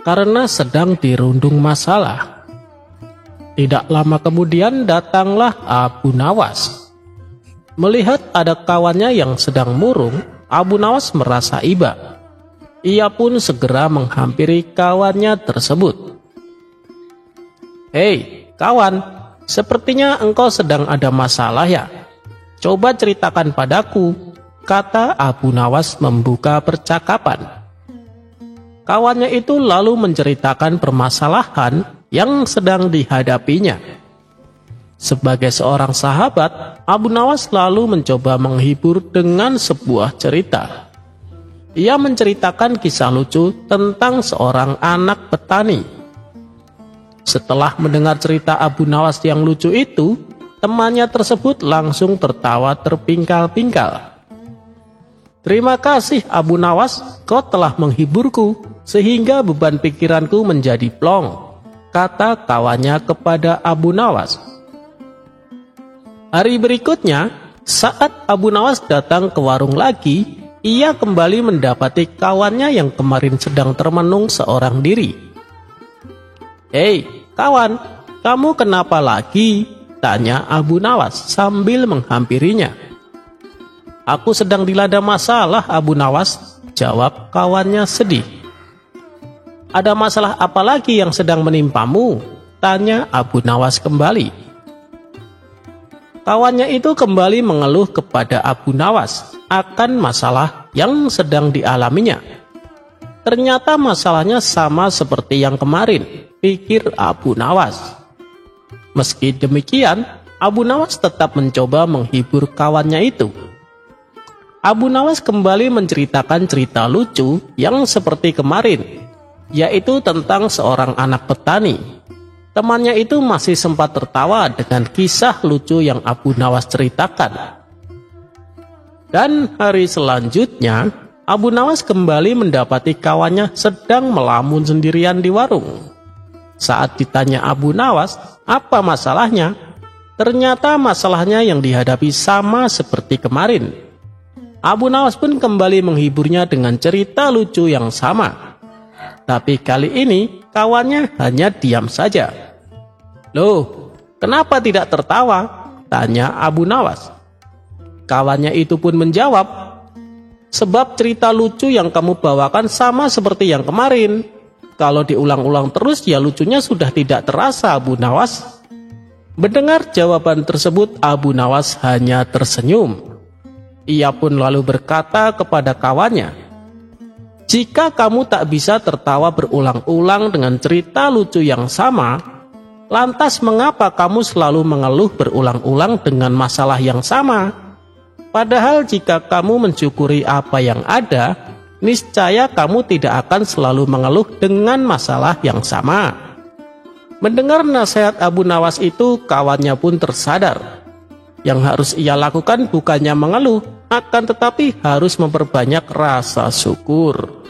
karena sedang dirundung masalah. Tidak lama kemudian datanglah Abu Nawas. Melihat ada kawannya yang sedang murung, Abu Nawas merasa iba. Ia pun segera menghampiri kawannya tersebut. "Hei, kawan, sepertinya engkau sedang ada masalah ya? Coba ceritakan padaku," kata Abu Nawas membuka percakapan. Kawannya itu lalu menceritakan permasalahan yang sedang dihadapinya. Sebagai seorang sahabat, Abu Nawas lalu mencoba menghibur dengan sebuah cerita. Ia menceritakan kisah lucu tentang seorang anak petani. Setelah mendengar cerita Abu Nawas yang lucu itu, temannya tersebut langsung tertawa terpingkal-pingkal. "Terima kasih Abu Nawas, kau telah menghiburku sehingga beban pikiranku menjadi plong," kata kawannya kepada Abu Nawas. Hari berikutnya, saat Abu Nawas datang ke warung lagi, ia kembali mendapati kawannya yang kemarin sedang termenung seorang diri. "Hei, kawan, kamu kenapa lagi?" tanya Abu Nawas sambil menghampirinya. "Aku sedang dilanda masalah, Abu Nawas," jawab kawannya sedih. "Ada masalah apa lagi yang sedang menimpamu?" tanya Abu Nawas kembali. Kawannya itu kembali mengeluh kepada Abu Nawas akan masalah yang sedang dialaminya. Ternyata masalahnya sama seperti yang kemarin, pikir Abu Nawas. Meski demikian, Abu Nawas tetap mencoba menghibur kawannya itu. Abu Nawas kembali menceritakan cerita lucu yang seperti kemarin, yaitu tentang seorang anak petani. Temannya itu masih sempat tertawa dengan kisah lucu yang Abu Nawas ceritakan. Dan hari selanjutnya, Abu Nawas kembali mendapati kawannya sedang melamun sendirian di warung. Saat ditanya Abu Nawas, apa masalahnya? Ternyata masalahnya yang dihadapi sama seperti kemarin. Abu Nawas pun kembali menghiburnya dengan cerita lucu yang sama. Tapi kali ini kawannya hanya diam saja. "Loh, kenapa tidak tertawa?" tanya Abu Nawas. Kawannya itu pun menjawab, "Sebab cerita lucu yang kamu bawakan sama seperti yang kemarin. Kalau diulang-ulang terus ya lucunya sudah tidak terasa, Abu Nawas." Mendengar jawaban tersebut, Abu Nawas hanya tersenyum. Ia pun lalu berkata kepada kawannya, "Jika kamu tak bisa tertawa berulang-ulang dengan cerita lucu yang sama, lantas mengapa kamu selalu mengeluh berulang-ulang dengan masalah yang sama? Padahal jika kamu mensyukuri apa yang ada, niscaya kamu tidak akan selalu mengeluh dengan masalah yang sama." Mendengar nasihat Abu Nawas itu, kawannya pun tersadar. Yang harus ia lakukan bukannya mengeluh, akan tetapi harus memperbanyak rasa syukur.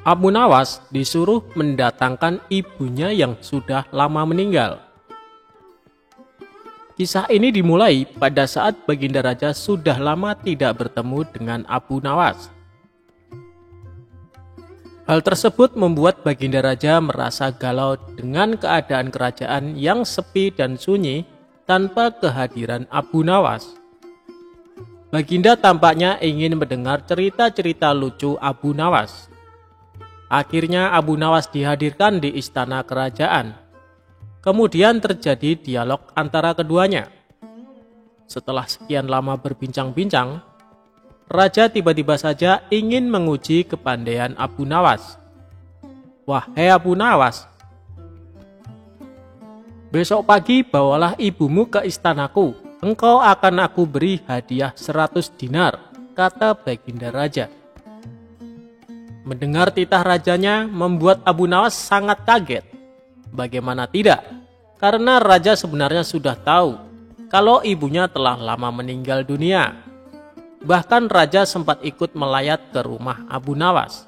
Abu Nawas disuruh mendatangkan ibunya yang sudah lama meninggal. Kisah ini dimulai pada saat Baginda Raja sudah lama tidak bertemu dengan Abu Nawas. Hal tersebut membuat Baginda Raja merasa galau dengan keadaan kerajaan yang sepi dan sunyi tanpa kehadiran Abu Nawas. Baginda tampaknya ingin mendengar cerita-cerita lucu Abu Nawas. Akhirnya Abu Nawas dihadirkan di istana kerajaan. Kemudian terjadi dialog antara keduanya. Setelah sekian lama berbincang-bincang, raja tiba-tiba saja ingin menguji kepandaian Abu Nawas. "Wahai Abu Nawas, besok pagi bawalah ibumu ke istanaku. Engkau akan aku beri hadiah 100 dinar, kata Baginda Raja. Mendengar titah rajanya membuat Abu Nawas sangat kaget. Bagaimana tidak? Karena raja sebenarnya sudah tahu kalau ibunya telah lama meninggal dunia. Bahkan raja sempat ikut melayat ke rumah Abu Nawas.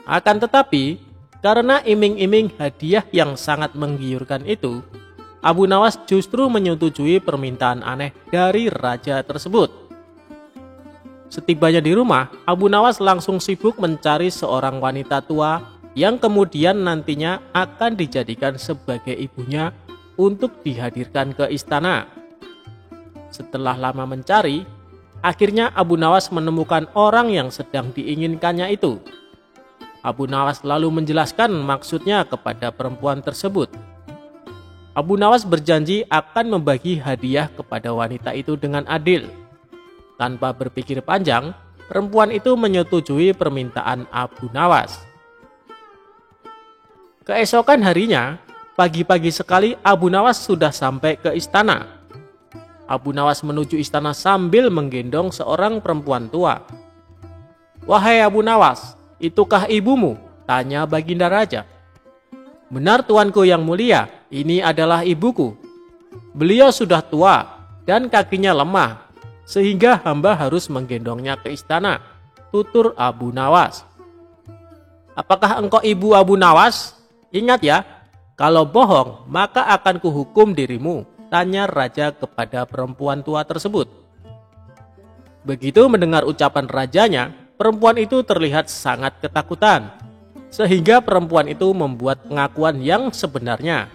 Akan tetapi, karena iming-iming hadiah yang sangat menggiurkan itu, Abu Nawas justru menyetujui permintaan aneh dari raja tersebut. Setibanya di rumah, Abu Nawas langsung sibuk mencari seorang wanita tua yang kemudian nantinya akan dijadikan sebagai ibunya untuk dihadirkan ke istana. Setelah lama mencari, akhirnya Abu Nawas menemukan orang yang sedang diinginkannya itu. Abu Nawas lalu menjelaskan maksudnya kepada perempuan tersebut. Abu Nawas berjanji akan membagi hadiah kepada wanita itu dengan adil. Tanpa berpikir panjang, perempuan itu menyetujui permintaan Abu Nawas. Keesokan harinya, pagi-pagi sekali Abu Nawas sudah sampai ke istana. Abu Nawas menuju istana sambil menggendong seorang perempuan tua. "Wahai Abu Nawas, itukah ibumu?" tanya Baginda Raja. "Benar tuanku yang mulia, ini adalah ibuku. Beliau sudah tua dan kakinya lemah, sehingga hamba harus menggendongnya ke istana," tutur Abu Nawas. "Apakah engkau ibu Abu Nawas? Ingat ya, kalau bohong maka akan kuhukum dirimu," tanya raja kepada perempuan tua tersebut. Begitu mendengar ucapan rajanya, perempuan itu terlihat sangat ketakutan. Sehingga perempuan itu membuat pengakuan yang sebenarnya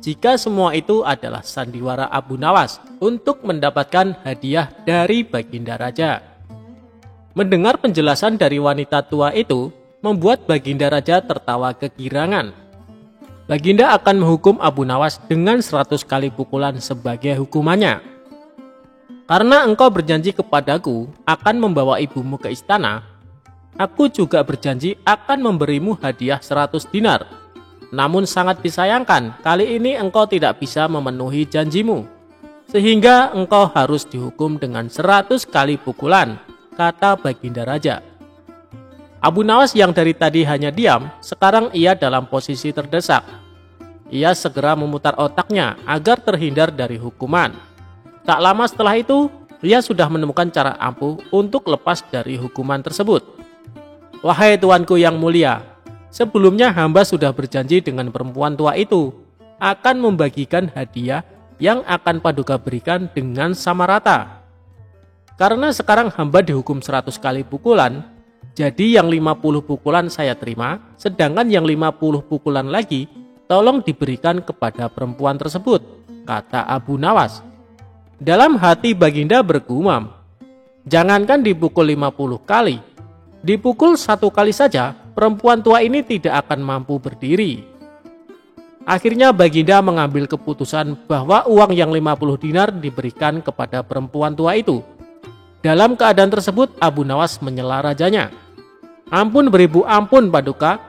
jika semua itu adalah sandiwara Abu Nawas untuk mendapatkan hadiah dari Baginda Raja. Mendengar penjelasan dari wanita tua itu membuat Baginda Raja tertawa kegirangan. Baginda akan menghukum Abu Nawas dengan 100 kali pukulan sebagai hukumannya. "Karena engkau berjanji kepadaku akan membawa ibumu ke istana, aku juga berjanji akan memberimu hadiah 100 dinar. Namun sangat disayangkan, kali ini engkau tidak bisa memenuhi janjimu, sehingga engkau harus dihukum dengan 100 kali pukulan," kata Baginda Raja. Abu Nawas yang dari tadi hanya diam, sekarang ia dalam posisi terdesak. Ia segera memutar otaknya agar terhindar dari hukuman. Tak lama setelah itu, ia sudah menemukan cara ampuh untuk lepas dari hukuman tersebut. "Wahai tuanku yang mulia, sebelumnya hamba sudah berjanji dengan perempuan tua itu akan membagikan hadiah yang akan Paduka berikan dengan sama rata. Karena sekarang hamba dihukum 100 kali pukulan, jadi yang 50 pukulan saya terima, sedangkan yang 50 pukulan lagi tolong diberikan kepada perempuan tersebut," kata Abu Nawas. Dalam hati Baginda bergumam, jangankan dipukul 50 kali, dipukul 1 kali saja perempuan tua ini tidak akan mampu berdiri. Akhirnya Baginda mengambil keputusan bahwa uang yang 50 dinar diberikan kepada perempuan tua itu. Dalam keadaan tersebut Abu Nawas menyela rajanya. "Ampun beribu ampun Paduka,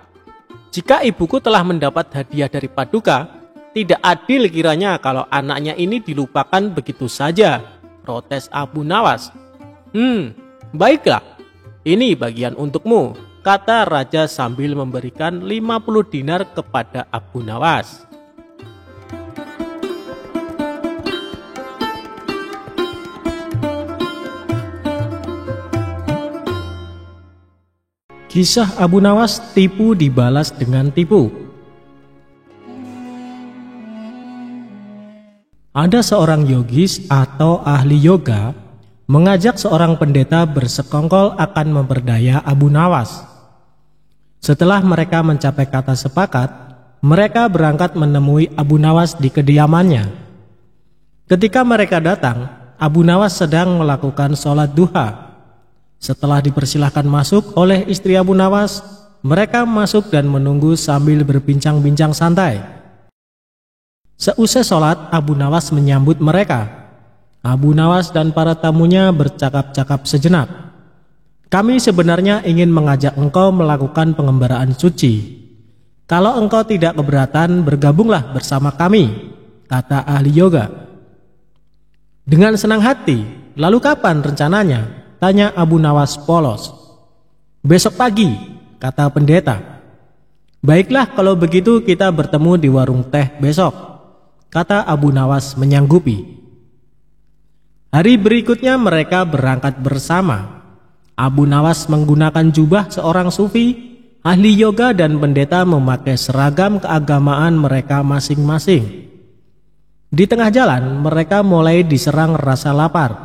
jika ibuku telah mendapat hadiah dari Paduka, tidak adil kiranya kalau anaknya ini dilupakan begitu saja," protes Abu Nawas. Baiklah, ini bagian untukmu," kata raja sambil memberikan 50 dinar kepada Abu Nawas. Kisah Abu Nawas tipu dibalas dengan tipu. Ada seorang yogis atau ahli yoga mengajak seorang pendeta bersekongkol akan memperdaya Abu Nawas. Setelah mereka mencapai kata sepakat, mereka berangkat menemui Abu Nawas di kediamannya. Ketika mereka datang, Abu Nawas sedang melakukan sholat duha. Setelah dipersilahkan masuk oleh istri Abu Nawas, mereka masuk dan menunggu sambil berbincang-bincang santai. Seusai sholat, Abu Nawas menyambut mereka. Abu Nawas dan para tamunya bercakap-cakap sejenak. "Kami sebenarnya ingin mengajak engkau melakukan pengembaraan suci. Kalau engkau tidak keberatan, bergabunglah bersama kami," kata ahli yoga. "Dengan senang hati. Lalu kapan rencananya?" tanya Abu Nawas polos. "Besok pagi," kata pendeta. "Baiklah, kalau begitu kita bertemu di warung teh besok," kata Abu Nawas menyanggupi. Hari berikutnya mereka berangkat bersama. Abu Nawas menggunakan jubah seorang sufi, ahli yoga dan pendeta memakai seragam keagamaan mereka masing-masing. Di tengah jalan mereka mulai diserang rasa lapar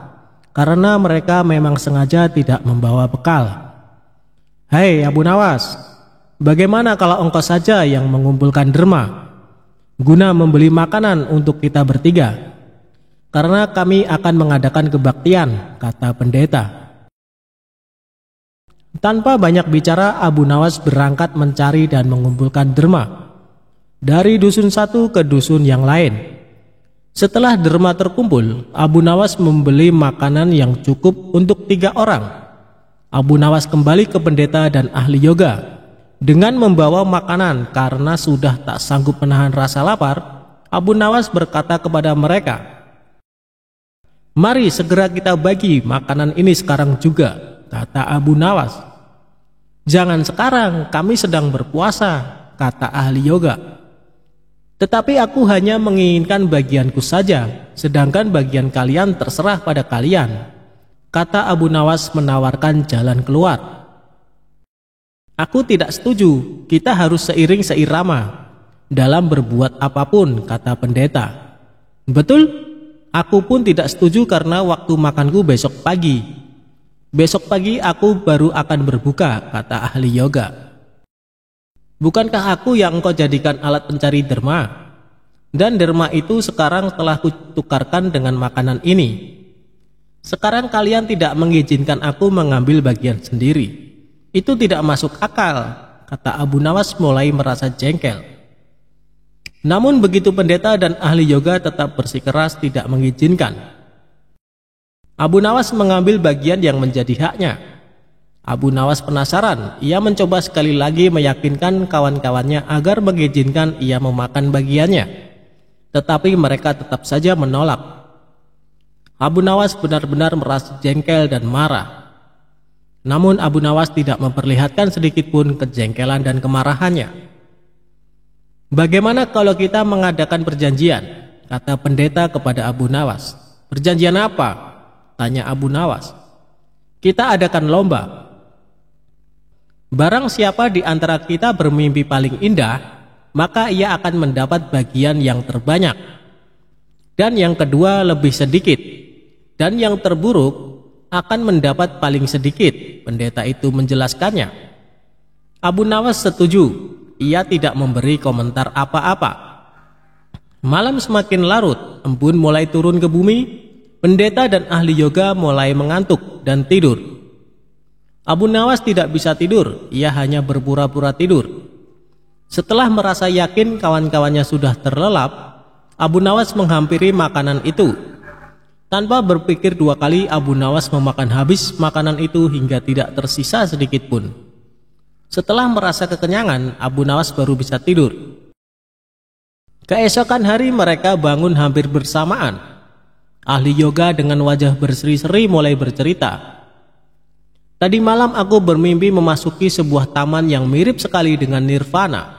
karena mereka memang sengaja tidak membawa bekal. "Hei Abu Nawas, bagaimana kalau engkau saja yang mengumpulkan derma guna membeli makanan untuk kita bertiga? Karena kami akan mengadakan kebaktian," kata pendeta. Tanpa banyak bicara, Abu Nawas berangkat mencari dan mengumpulkan derma dari dusun satu ke dusun yang lain. Setelah derma terkumpul, Abu Nawas membeli makanan yang cukup untuk 3 orang. Abu Nawas kembali ke pendeta dan ahli yoga dengan membawa makanan. Karena sudah tak sanggup menahan rasa lapar, Abu Nawas berkata kepada mereka, "Mari segera kita bagi makanan ini sekarang juga," kata Abu Nawas. "Jangan sekarang, kami sedang berpuasa," kata ahli yoga. "Tetapi aku hanya menginginkan bagianku saja, sedangkan bagian kalian terserah pada kalian," kata Abu Nawas menawarkan jalan keluar. "Aku tidak setuju, kita harus seiring seirama dalam berbuat apapun," kata pendeta. "Betul, aku pun tidak setuju karena waktu makanku besok pagi. Besok pagi aku baru akan berbuka," kata ahli yoga. "Bukankah aku yang engkau jadikan alat pencari derma? Dan derma itu sekarang telah kutukarkan dengan makanan ini. Sekarang kalian tidak mengizinkan aku mengambil bagian sendiri. Itu tidak masuk akal," kata Abu Nawas mulai merasa jengkel. Namun begitu pendeta dan ahli yoga tetap bersikeras tidak mengizinkan. Abu Nawas mengambil bagian yang menjadi haknya. Abu Nawas penasaran, ia mencoba sekali lagi meyakinkan kawan-kawannya agar mengizinkan ia memakan bagiannya. Tetapi mereka tetap saja menolak. Abu Nawas benar-benar merasa jengkel dan marah. Namun Abu Nawas tidak memperlihatkan sedikitpun kejengkelan dan kemarahannya. "Bagaimana kalau kita mengadakan perjanjian?" kata pendeta kepada Abu Nawas. "Perjanjian apa?" tanya Abu Nawas. "Kita adakan lomba. Barang siapa di antara kita bermimpi paling indah, maka ia akan mendapat bagian yang terbanyak. Dan yang kedua lebih sedikit. Dan yang terburuk akan mendapat paling sedikit," pendeta itu menjelaskannya. Abu Nawas setuju. Ia tidak memberi komentar apa-apa. Malam semakin larut, embun mulai turun ke bumi. Pendeta dan ahli yoga mulai mengantuk dan tidur. Abu Nawas tidak bisa tidur, ia hanya berpura-pura tidur. Setelah merasa yakin kawan-kawannya sudah terlelap, Abu Nawas menghampiri makanan itu. Tanpa berpikir 2 kali, Abu Nawas memakan habis makanan itu hingga tidak tersisa sedikit pun. Setelah merasa kekenyangan, Abu Nawas baru bisa tidur. Keesokan hari mereka bangun hampir bersamaan. Ahli yoga dengan wajah berseri-seri mulai bercerita. "Tadi malam aku bermimpi memasuki sebuah taman yang mirip sekali dengan nirvana.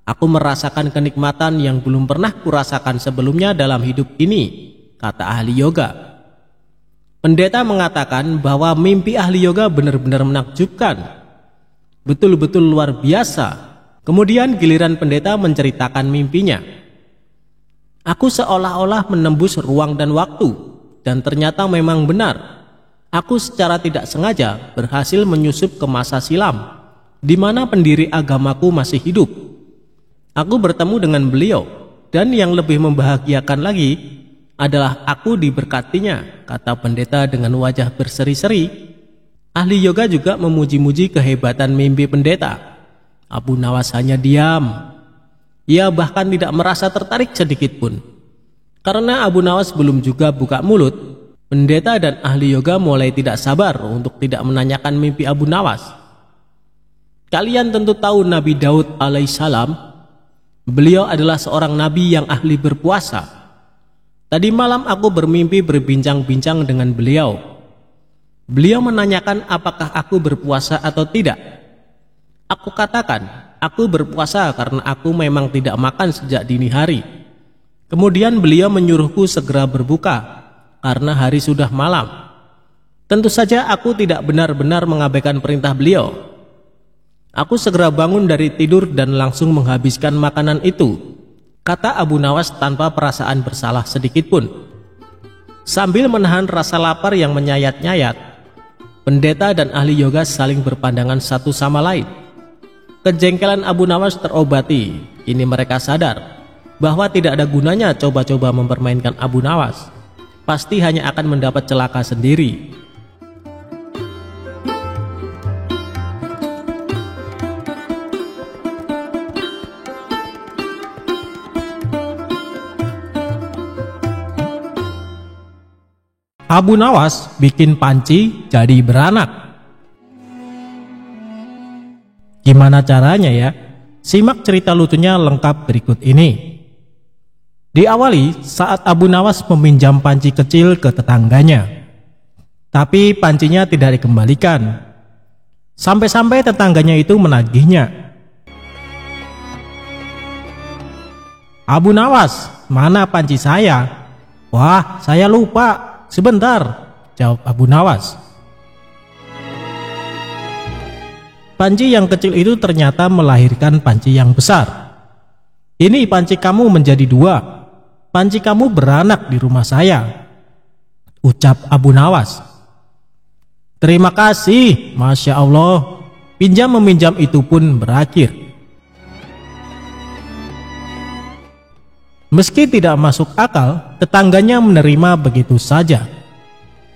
Aku merasakan kenikmatan yang belum pernah kurasakan sebelumnya dalam hidup ini," kata ahli yoga. Pendeta mengatakan bahwa mimpi ahli yoga benar-benar menakjubkan. Betul-betul luar biasa. Kemudian giliran pendeta menceritakan mimpinya. "Aku seolah-olah menembus ruang dan waktu, dan ternyata memang benar. Aku secara tidak sengaja berhasil menyusup ke masa silam, di mana pendiri agamaku masih hidup. Aku bertemu dengan beliau, dan yang lebih membahagiakan lagi, adalah aku diberkatinya, kata pendeta dengan wajah berseri-seri. Ahli yoga juga memuji-muji kehebatan mimpi pendeta. Abu Nawas hanya diam. Ia bahkan tidak merasa tertarik sedikit pun. Karena Abu Nawas belum juga buka mulut, pendeta dan ahli yoga mulai tidak sabar untuk tidak menanyakan mimpi Abu Nawas. Kalian tentu tahu Nabi Daud alaihissalam. Beliau adalah seorang nabi yang ahli berpuasa. Tadi malam aku bermimpi berbincang-bincang dengan beliau. Beliau menanyakan apakah aku berpuasa atau tidak. Aku katakan, aku berpuasa karena aku memang tidak makan sejak dini hari. Kemudian beliau menyuruhku segera berbuka karena hari sudah malam. Tentu saja aku tidak benar-benar mengabaikan perintah beliau. Aku segera bangun dari tidur dan langsung menghabiskan makanan itu, kata Abu Nawas tanpa perasaan bersalah sedikit pun. Sambil menahan rasa lapar yang menyayat-nyayat, pendeta dan ahli yoga saling berpandangan satu sama lain. Kejengkelan Abu Nawas terobati. Kini mereka sadar bahwa tidak ada gunanya coba-coba mempermainkan Abu Nawas. Pasti hanya akan mendapat celaka sendiri. Abu Nawas bikin panci jadi beranak. Gimana caranya ya? Simak cerita lucunya lengkap berikut ini. Diawali saat Abu Nawas meminjam panci kecil ke tetangganya. Tapi pancinya tidak dikembalikan. Sampai-sampai tetangganya itu menagihnya. Abu Nawas, mana panci saya? Wah, saya lupa. Sebentar, jawab Abu Nawas. Panci yang kecil itu ternyata melahirkan panci yang besar. Ini panci kamu menjadi dua. Panci kamu beranak di rumah saya, ucap Abu Nawas. Terima kasih, Masya Allah. Pinjam-meminjam itu pun berakhir. Meski tidak masuk akal, tetangganya menerima begitu saja.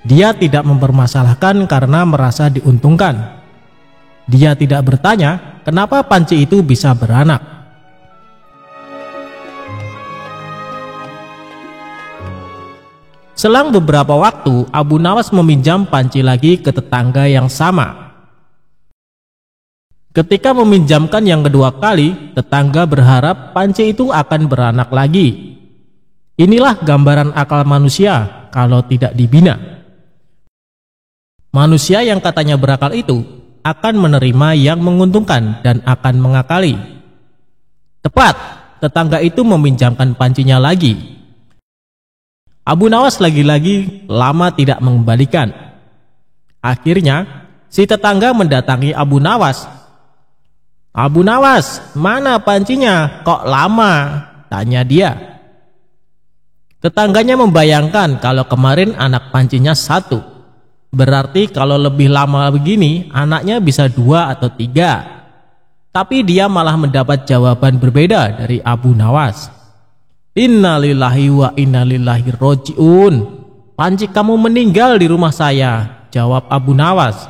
Dia tidak mempermasalahkan karena merasa diuntungkan. Dia tidak bertanya kenapa panci itu bisa beranak. Selang beberapa waktu, Abu Nawas meminjam panci lagi ke tetangga yang sama. Ketika meminjamkan yang kedua kali, tetangga berharap panci itu akan beranak lagi. Inilah gambaran akal manusia kalau tidak dibina. Manusia yang katanya berakal itu akan menerima yang menguntungkan dan akan mengakali. Tepat, tetangga itu meminjamkan pancinya lagi. Abu Nawas lagi-lagi lama tidak mengembalikan. Akhirnya, si tetangga mendatangi Abu Nawas. Abu Nawas, mana pancinya? Kok lama? Tanya dia. Tetangganya membayangkan kalau kemarin anak pancinya satu. Berarti kalau lebih lama begini, anaknya bisa 2 atau 3. Tapi dia malah mendapat jawaban berbeda dari Abu Nawas. Innalillahi wa innalillahi roji'un. Panci kamu meninggal di rumah saya, jawab Abu Nawas.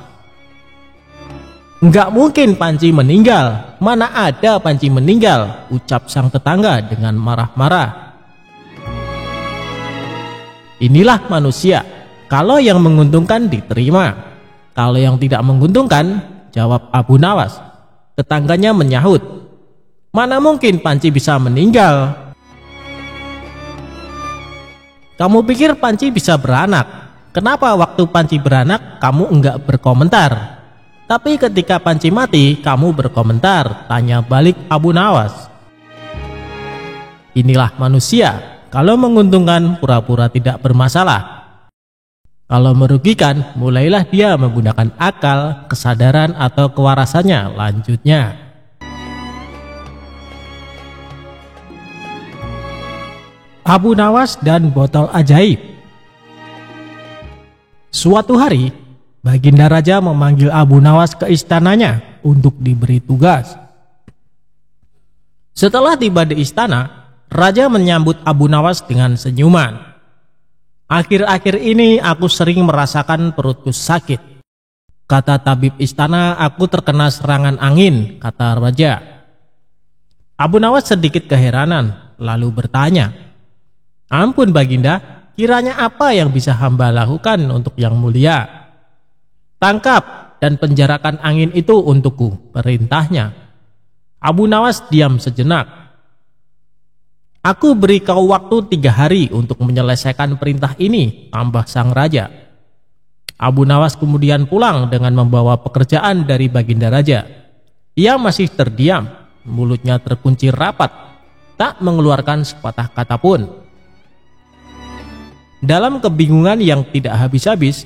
Enggak mungkin panci meninggal. Mana ada panci meninggal, ucap sang tetangga dengan marah-marah. Inilah manusia. Kalau yang menguntungkan diterima. Kalau yang tidak menguntungkan, jawab Abu Nawas. Tetangganya menyahut. Mana mungkin panci bisa meninggal? Kamu pikir panci bisa beranak? Kenapa waktu panci beranak kamu enggak berkomentar? Tapi ketika panci mati, kamu berkomentar, tanya balik Abu Nawas. Inilah manusia. Kalau menguntungkan, pura-pura tidak bermasalah. Kalau merugikan, mulailah dia menggunakan akal, kesadaran, atau kewarasannya. Lanjutnya. Abu Nawas dan botol ajaib. Suatu hari, Baginda Raja memanggil Abu Nawas ke istananya untuk diberi tugas. Setelah tiba di istana, Raja menyambut Abu Nawas dengan senyuman. Akhir-akhir ini aku sering merasakan perutku sakit. Kata tabib istana, aku terkena serangan angin, kata raja. Abu Nawas sedikit keheranan, lalu bertanya, ampun Baginda, kiranya apa yang bisa hamba lakukan untuk yang mulia? Tangkap dan penjarakan angin itu untukku, perintahnya. Abu Nawas diam sejenak. Aku beri kau waktu 3 hari untuk menyelesaikan perintah ini, tambah sang raja. Abu Nawas kemudian pulang dengan membawa pekerjaan dari Baginda Raja. Ia masih terdiam, mulutnya terkunci rapat, tak mengeluarkan sepatah kata pun. Dalam kebingungan yang tidak habis-habis,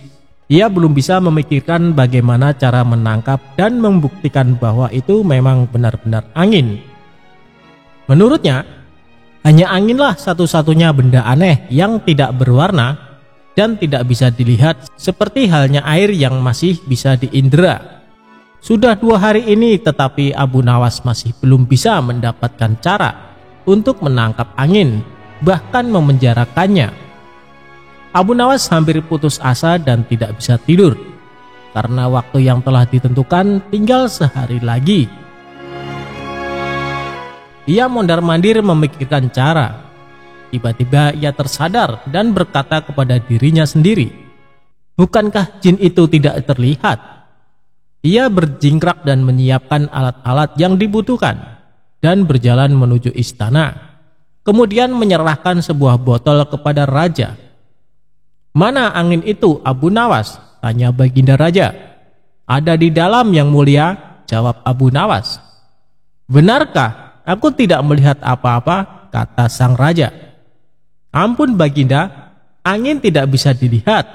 ia belum bisa memikirkan bagaimana cara menangkap dan membuktikan bahwa itu memang benar-benar angin. Menurutnya, hanya anginlah satu-satunya benda aneh yang tidak berwarna dan tidak bisa dilihat, seperti halnya air yang masih bisa diindera. Sudah 2 hari ini tetapi Abu Nawas masih belum bisa mendapatkan cara untuk menangkap angin, bahkan memenjarakannya. Abu Nawas hampir putus asa dan tidak bisa tidur, karena waktu yang telah ditentukan tinggal sehari lagi. Ia mondar-mandir memikirkan cara. Tiba-tiba ia tersadar dan berkata kepada dirinya sendiri, bukankah jin itu tidak terlihat? Ia berjingkrak dan menyiapkan alat-alat yang dibutuhkan dan berjalan menuju istana. Kemudian menyerahkan sebuah botol kepada raja. Mana angin itu, Abu Nawas? Tanya Baginda Raja. Ada di dalam yang mulia, jawab Abu Nawas. Benarkah? Aku tidak melihat apa-apa, kata sang raja. Ampun Baginda, angin tidak bisa dilihat.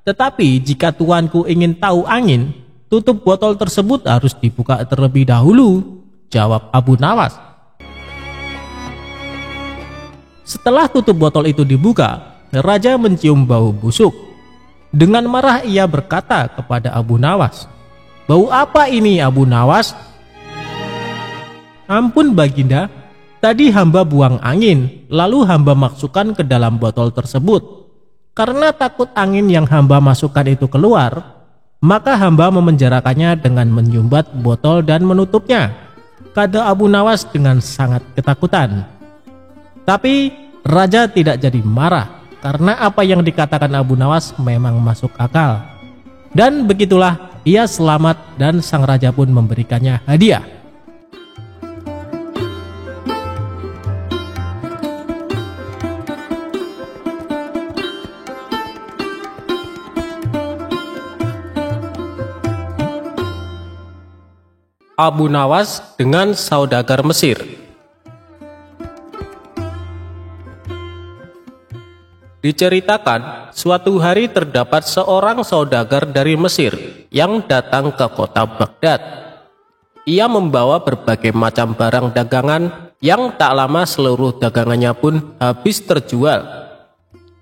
Tetapi jika tuanku ingin tahu angin, tutup botol tersebut harus dibuka terlebih dahulu, jawab Abu Nawas. Setelah tutup botol itu dibuka, raja mencium bau busuk. Dengan marah ia berkata kepada Abu Nawas, bau apa ini Abu Nawas? Ampun Baginda, tadi hamba buang angin, lalu hamba masukkan ke dalam botol tersebut. Karena takut angin yang hamba masukkan itu keluar, maka hamba memenjarakannya dengan menyumbat botol dan menutupnya, kata Abu Nawas dengan sangat ketakutan. Tapi raja tidak jadi marah, karena apa yang dikatakan Abu Nawas memang masuk akal. Dan begitulah ia selamat dan sang raja pun memberikannya hadiah. Abu Nawas dengan saudagar Mesir. Diceritakan, suatu hari terdapat seorang saudagar dari Mesir yang datang ke kota Baghdad. Ia membawa berbagai macam barang dagangan yang tak lama seluruh dagangannya pun habis terjual.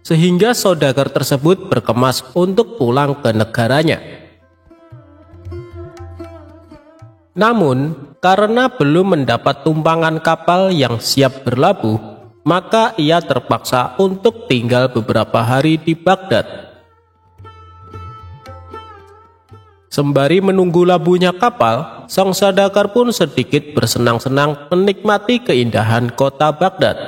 Sehingga saudagar tersebut berkemas untuk pulang ke negaranya. Namun, karena belum mendapat tumpangan kapal yang siap berlabuh, maka ia terpaksa untuk tinggal beberapa hari di Baghdad. Sembari menunggu labuhnya kapal, sang saudagar pun sedikit bersenang-senang menikmati keindahan kota Baghdad.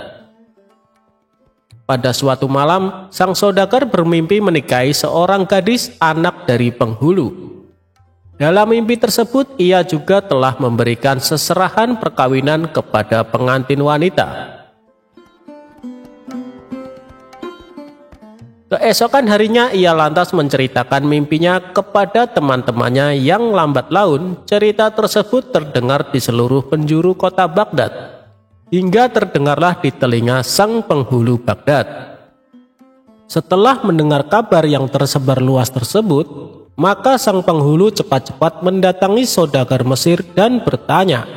Pada suatu malam, sang saudagar bermimpi menikahi seorang gadis anak dari penghulu. Dalam mimpi tersebut, ia juga telah memberikan seserahan perkawinan kepada pengantin wanita. Keesokan harinya ia lantas menceritakan mimpinya kepada teman-temannya yang lambat laun. Cerita tersebut terdengar di seluruh penjuru kota Baghdad, hingga terdengarlah di telinga sang penghulu Baghdad. Setelah mendengar kabar yang tersebar luas tersebut, maka sang penghulu cepat-cepat mendatangi saudagar Mesir dan bertanya,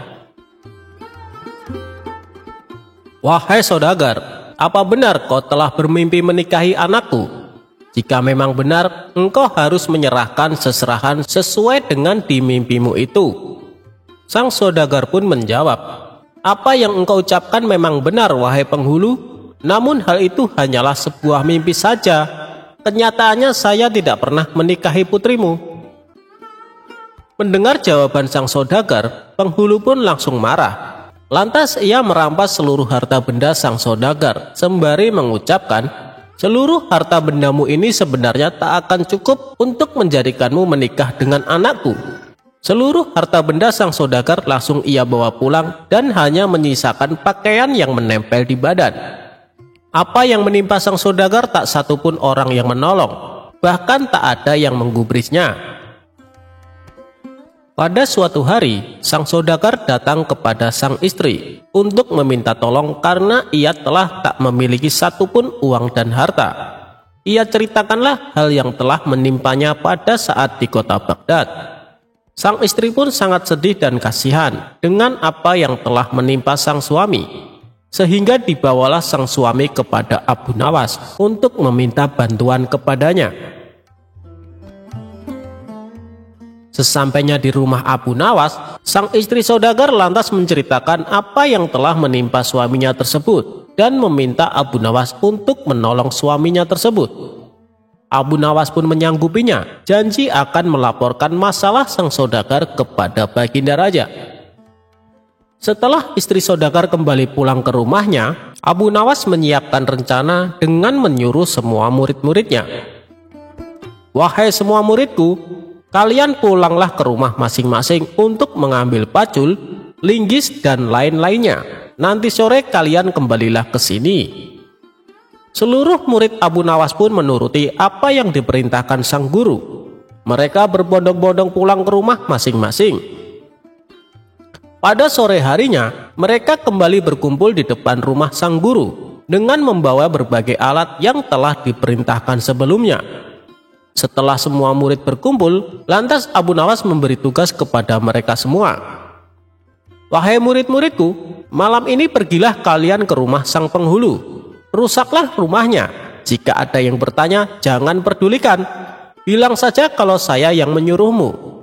"Wahai saudagar, apa benar kau telah bermimpi menikahi anakku? Jika memang benar, engkau harus menyerahkan seserahan sesuai dengan di mimpimu itu." Sang saudagar pun menjawab, "Apa yang engkau ucapkan memang benar, wahai penghulu. Namun hal itu hanyalah sebuah mimpi saja. kenyataannya saya tidak pernah menikahi putrimu." Mendengar jawaban sang saudagar, penghulu pun langsung marah. Lantas ia merampas seluruh harta benda sang saudagar, sembari mengucapkan, "Seluruh harta bendamu ini sebenarnya tak akan cukup untuk menjadikanmu menikah dengan anakku." Seluruh harta benda sang saudagar langsung ia bawa pulang dan hanya menyisakan pakaian yang menempel di badan. Apa yang menimpa sang saudagar tak satupun orang yang menolong, bahkan tak ada yang menggubrisnya. Pada suatu hari, sang saudagar datang kepada sang istri untuk meminta tolong karena ia telah tak memiliki satupun uang dan harta. Ia ceritakanlah hal yang telah menimpanya pada saat di kota Baghdad. Sang istri pun sangat sedih dan kasihan dengan apa yang telah menimpa sang suami, sehingga dibawalah sang suami kepada Abu Nawas untuk meminta bantuan kepadanya. Sesampainya di rumah Abu Nawas, sang istri saudagar lantas menceritakan apa yang telah menimpa suaminya tersebut dan meminta Abu Nawas untuk menolong suaminya tersebut. Abu Nawas pun menyanggupinya, janji akan melaporkan masalah sang saudagar kepada Baginda Raja. Setelah istri saudagar kembali pulang ke rumahnya, Abu Nawas menyiapkan rencana dengan menyuruh semua murid-muridnya, "Wahai semua muridku, kalian pulanglah ke rumah masing-masing untuk mengambil pacul, linggis, dan lain-lainnya. Nanti sore kalian kembalilah ke sini." Seluruh murid Abu Nawas pun menuruti apa yang diperintahkan sang guru. Mereka berbondong-bondong pulang ke rumah masing-masing. Pada sore harinya, mereka kembali berkumpul di depan rumah sang guru dengan membawa berbagai alat yang telah diperintahkan sebelumnya. Setelah semua murid berkumpul, lantas Abu Nawas memberi tugas kepada mereka semua. "Wahai murid-muridku, malam ini pergilah kalian ke rumah sang penghulu. Rusaklah rumahnya. Jika ada yang bertanya, jangan pedulikan. Bilang saja kalau saya yang menyuruhmu."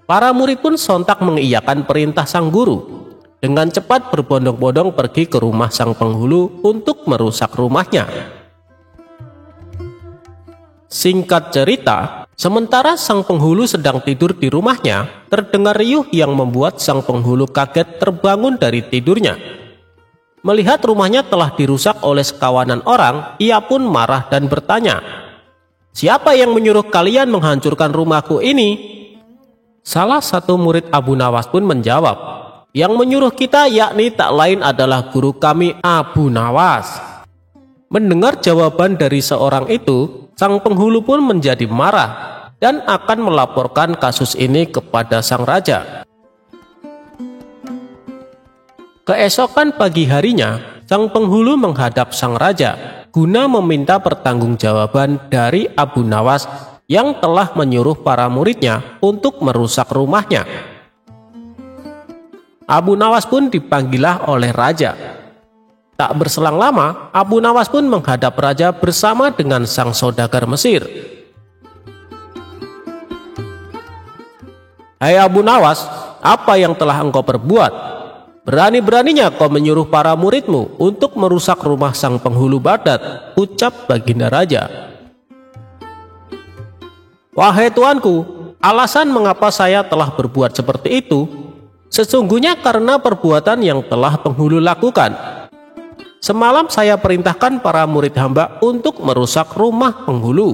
Para murid pun sontak mengiyakan perintah sang guru. Dengan cepat berbondong-bondong pergi ke rumah sang penghulu untuk merusak rumahnya. Singkat cerita, sementara sang penghulu sedang tidur di rumahnya, terdengar riuh yang membuat sang penghulu kaget terbangun dari tidurnya. Melihat rumahnya telah dirusak oleh sekawanan orang, ia pun marah dan bertanya, "Siapa yang menyuruh kalian menghancurkan rumahku ini?" Salah satu murid Abu Nawas pun menjawab, "Yang menyuruh kita yakni tak lain adalah guru kami Abu Nawas." Mendengar jawaban dari seorang itu, sang penghulu pun menjadi marah dan akan melaporkan kasus ini kepada sang raja. Keesokan pagi harinya, sang penghulu menghadap sang raja guna meminta pertanggungjawaban dari Abu Nawas yang telah menyuruh para muridnya untuk merusak rumahnya. Abu Nawas pun dipanggillah oleh raja. Tak berselang lama, Abu Nawas pun menghadap raja bersama dengan sang saudagar Mesir. "Hai Abu Nawas, apa yang telah engkau perbuat? Berani-beraninya kau menyuruh para muridmu untuk merusak rumah sang penghulu Baghdad," ucap Baginda Raja. "Wahai tuanku, alasan mengapa saya telah berbuat seperti itu, sesungguhnya karena perbuatan yang telah penghulu lakukan. Semalam saya perintahkan para murid hamba untuk merusak rumah penghulu.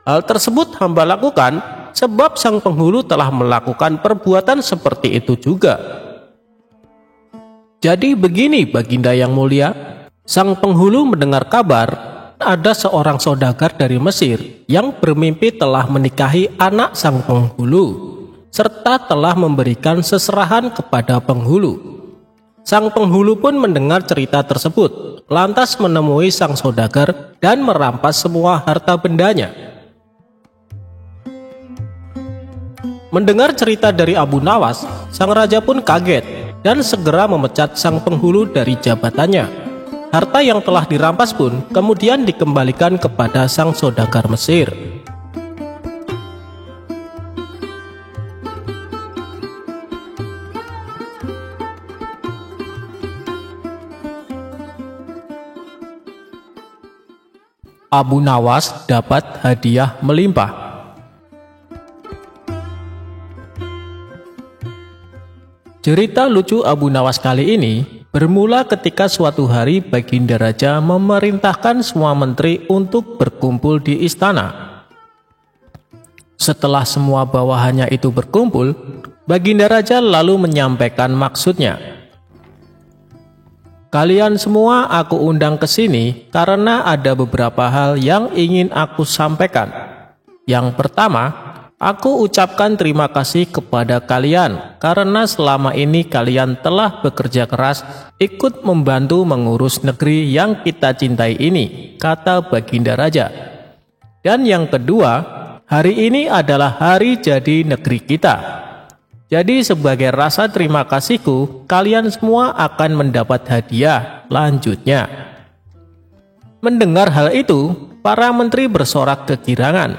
Hal tersebut hamba lakukan sebab sang penghulu telah melakukan perbuatan seperti itu juga." Jadi begini Baginda yang mulia, sang penghulu mendengar kabar ada seorang saudagar dari Mesir yang bermimpi telah menikahi anak sang penghulu, serta telah memberikan seserahan kepada penghulu. Sang penghulu pun mendengar cerita tersebut, lantas menemui sang saudagar dan merampas semua harta bendanya. Mendengar cerita dari Abu Nawas, sang raja pun kaget dan segera memecat sang penghulu dari jabatannya. Harta yang telah dirampas pun kemudian dikembalikan kepada sang saudagar Mesir. Abu Nawas dapat hadiah melimpah. Cerita lucu Abu Nawas kali ini bermula ketika suatu hari Baginda Raja memerintahkan semua menteri untuk berkumpul di istana. Setelah semua bawahannya itu berkumpul, Baginda Raja lalu menyampaikan maksudnya. Kalian semua aku undang ke sini karena ada beberapa hal yang ingin aku sampaikan. Yang pertama, aku ucapkan terima kasih kepada kalian karena selama ini kalian telah bekerja keras ikut membantu mengurus negeri yang kita cintai ini, kata Baginda Raja. Dan yang kedua, hari ini adalah hari jadi negeri kita. Jadi sebagai rasa terima kasihku, kalian semua akan mendapat hadiah. Lanjutnya. Mendengar hal itu, para menteri bersorak kegirangan.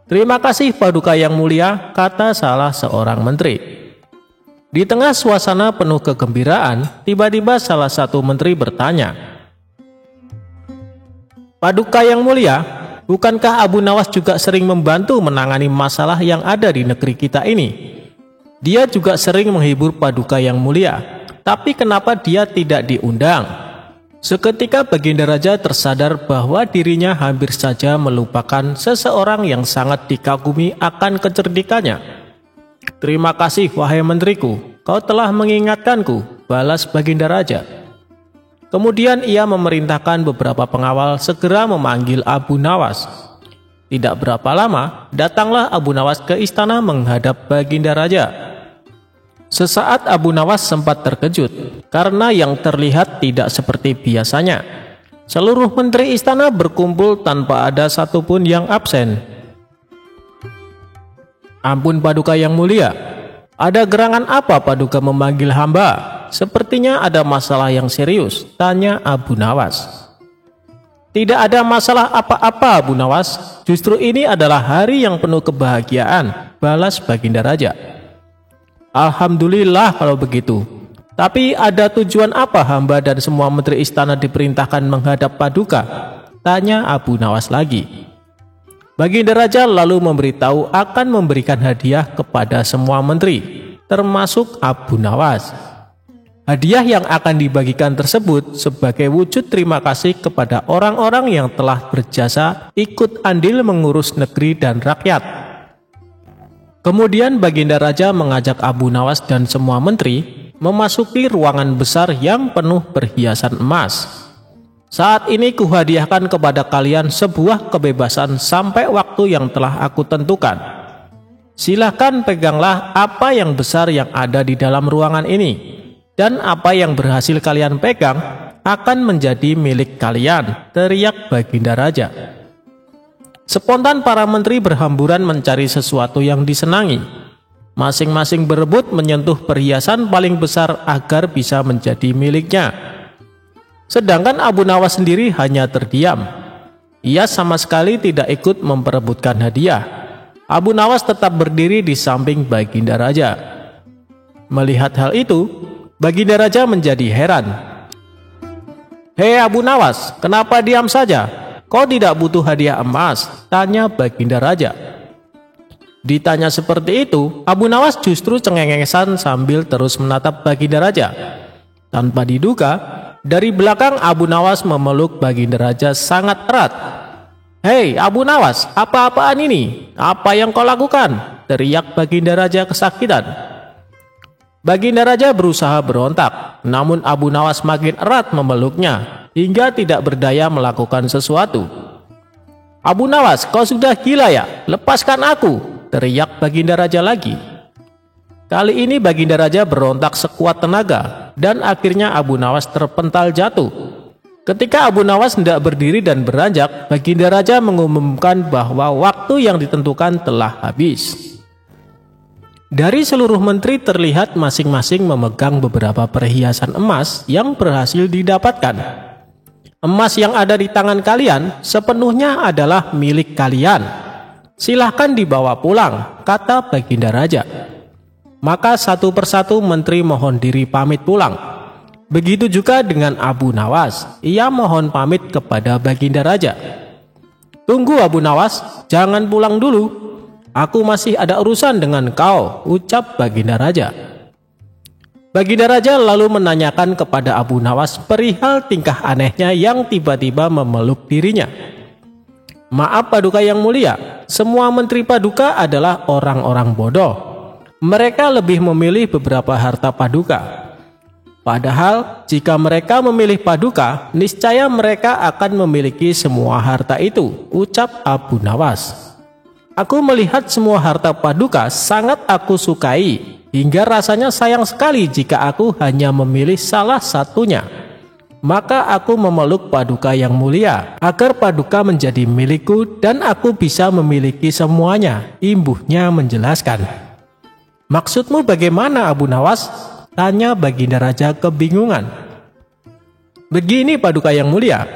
Terima kasih Paduka yang mulia, kata salah seorang menteri. Di tengah suasana penuh kegembiraan, tiba-tiba salah satu menteri bertanya, Paduka yang mulia, bukankah Abu Nawas juga sering membantu menangani masalah yang ada di negeri kita ini? Dia juga sering menghibur Paduka yang mulia, tapi kenapa dia tidak diundang? Seketika Baginda Raja tersadar bahwa dirinya hampir saja melupakan seseorang yang sangat dikagumi akan kecerdikannya. Terima kasih wahai menteriku, kau telah mengingatkanku, balas Baginda Raja. Kemudian ia memerintahkan beberapa pengawal segera memanggil Abu Nawas. Tidak berapa lama, datanglah Abu Nawas ke istana menghadap Baginda Raja. Sesaat Abu Nawas sempat terkejut karena yang terlihat tidak seperti biasanya. Seluruh menteri istana berkumpul tanpa ada satupun yang absen. Ampun Paduka yang mulia, ada gerangan apa Paduka memanggil hamba? Sepertinya ada masalah yang serius, tanya Abu Nawas. Tidak ada masalah apa-apa Abu Nawas, justru ini adalah hari yang penuh kebahagiaan, balas Baginda Raja. Alhamdulillah kalau begitu. Tapi ada tujuan apa hamba dan semua menteri istana diperintahkan menghadap Paduka? Tanya Abu Nawas lagi. Baginda Raja lalu memberitahu akan memberikan hadiah kepada semua menteri, termasuk Abu Nawas. Hadiah yang akan dibagikan tersebut sebagai wujud terima kasih kepada orang-orang yang telah berjasa ikut andil mengurus negeri dan rakyat. Kemudian Baginda Raja mengajak Abu Nawas dan semua menteri memasuki ruangan besar yang penuh perhiasan emas. Saat ini kuhadiahkan kepada kalian sebuah kebebasan sampai waktu yang telah aku tentukan. Silahkan peganglah apa yang besar yang ada di dalam ruangan ini. Dan apa yang berhasil kalian pegang akan menjadi milik kalian, teriak Baginda Raja. Spontan para menteri berhamburan mencari sesuatu yang disenangi. Masing-masing berebut menyentuh perhiasan paling besar agar bisa menjadi miliknya. Sedangkan Abu Nawas sendiri hanya terdiam. Ia sama sekali tidak ikut memperebutkan hadiah. Abu Nawas tetap berdiri di samping Baginda Raja. Melihat hal itu, Baginda Raja menjadi heran. Hei Abu Nawas, kenapa diam saja? Kau tidak butuh hadiah emas? Tanya Baginda Raja. Ditanya seperti itu, Abu Nawas justru cengengesan sambil terus menatap Baginda Raja. Tanpa diduga, dari belakang Abu Nawas memeluk Baginda Raja sangat erat. Hei Abu Nawas, apa-apaan ini? Apa yang kau lakukan? Teriak Baginda Raja kesakitan. Baginda Raja berusaha berontak, namun Abu Nawas makin erat memeluknya hingga tidak berdaya melakukan sesuatu. Abu Nawas, kau sudah gila ya? Lepaskan aku, teriak Baginda Raja lagi. Kali ini Baginda Raja berontak sekuat tenaga dan akhirnya Abu Nawas terpental jatuh. Ketika Abu Nawas hendak berdiri dan beranjak, Baginda Raja mengumumkan bahwa waktu yang ditentukan telah habis. Dari seluruh menteri terlihat masing-masing memegang beberapa perhiasan emas yang berhasil didapatkan. Emas yang ada di tangan kalian sepenuhnya adalah milik kalian. Silahkan dibawa pulang, kata Baginda Raja. Maka satu persatu menteri mohon diri pamit pulang. Begitu juga dengan Abu Nawas, ia mohon pamit kepada Baginda Raja. "Tunggu Abu Nawas, jangan pulang dulu. Aku masih ada urusan dengan kau," ucap Baginda Raja. Baginda Raja lalu menanyakan kepada Abu Nawas perihal tingkah anehnya yang tiba-tiba memeluk dirinya. "Maaf Paduka yang mulia, semua menteri Paduka adalah orang-orang bodoh. Mereka lebih memilih beberapa harta Paduka. Padahal jika mereka memilih Paduka, niscaya mereka akan memiliki semua harta itu," ucap Abu Nawas. "Aku melihat semua harta Paduka sangat aku sukai, hingga rasanya sayang sekali jika aku hanya memilih salah satunya. Maka aku memeluk Paduka yang mulia, agar Paduka menjadi milikku dan aku bisa memiliki semuanya," imbuhnya menjelaskan. "Maksudmu bagaimana Abu Nawas?" tanya Baginda Raja kebingungan. "Begini Paduka yang mulia,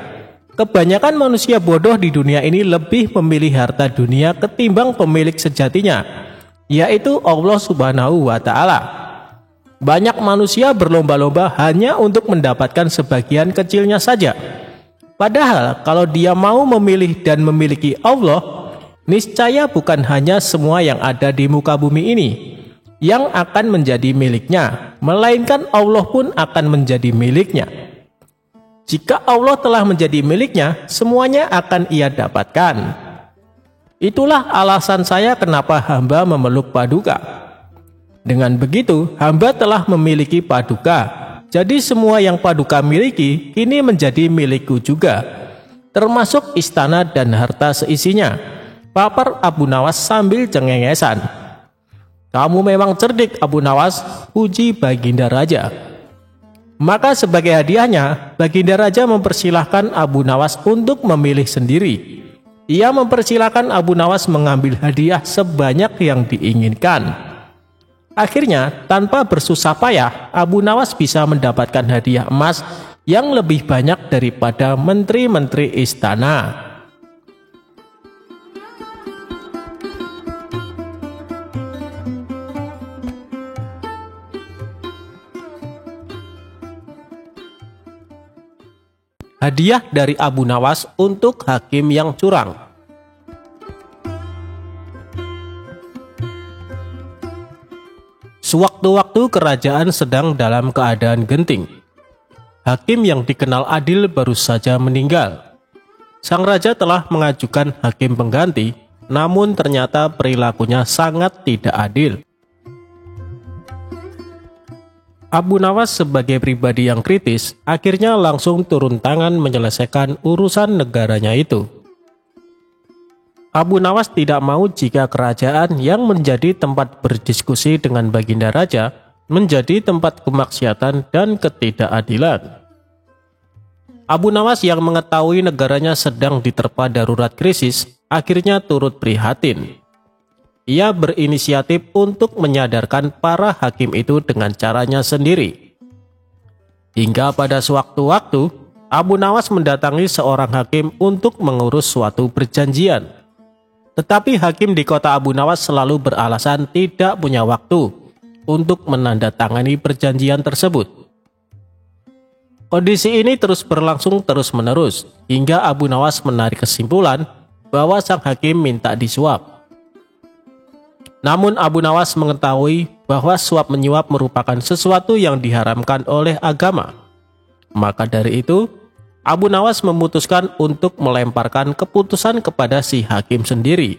kebanyakan manusia bodoh di dunia ini lebih memilih harta dunia ketimbang pemilik sejatinya, yaitu Allah Subhanahu wa Ta'ala. Banyak manusia berlomba-lomba hanya untuk mendapatkan sebagian kecilnya saja. Padahal kalau dia mau memilih dan memiliki Allah, niscaya bukan hanya semua yang ada di muka bumi ini yang akan menjadi miliknya, melainkan Allah pun akan menjadi miliknya. Jika Allah telah menjadi miliknya, semuanya akan ia dapatkan. Itulah alasan saya kenapa hamba memeluk Paduka. Dengan begitu, hamba telah memiliki Paduka. Jadi semua yang Paduka miliki kini menjadi milikku juga, termasuk istana dan harta seisinya," papar Abu Nawas sambil cengengesan. "Kamu memang cerdik Abu Nawas," puji Baginda Raja. Maka sebagai hadiahnya, Baginda Raja mempersilahkan Abu Nawas untuk memilih sendiri. Ia mempersilahkan Abu Nawas mengambil hadiah sebanyak yang diinginkan. Akhirnya, tanpa bersusah payah, Abu Nawas bisa mendapatkan hadiah emas yang lebih banyak daripada menteri-menteri istana. Hadiah dari Abu Nawas untuk hakim yang curang. Sewaktu-waktu kerajaan sedang dalam keadaan genting. Hakim yang dikenal adil baru saja meninggal. Sang raja telah mengajukan hakim pengganti, namun ternyata perilakunya sangat tidak adil. Abu Nawas sebagai pribadi yang kritis akhirnya langsung turun tangan menyelesaikan urusan negaranya itu. Abu Nawas tidak mau jika kerajaan yang menjadi tempat berdiskusi dengan Baginda Raja menjadi tempat kemaksiatan dan ketidakadilan. Abu Nawas yang mengetahui negaranya sedang diterpa darurat krisis akhirnya turut prihatin. Ia berinisiatif untuk menyadarkan para hakim itu dengan caranya sendiri. Hingga pada sewaktu-waktu, Abu Nawas mendatangi seorang hakim untuk mengurus suatu perjanjian. Tetapi hakim di kota Abu Nawas selalu beralasan tidak punya waktu untuk menandatangani perjanjian tersebut. Kondisi ini terus berlangsung terus-menerus, hingga Abu Nawas menarik kesimpulan bahwa sang hakim minta disuap. Namun Abu Nawas mengetahui bahwa suap menyuap merupakan sesuatu yang diharamkan oleh agama. Maka dari itu, Abu Nawas memutuskan untuk melemparkan keputusan kepada si hakim sendiri.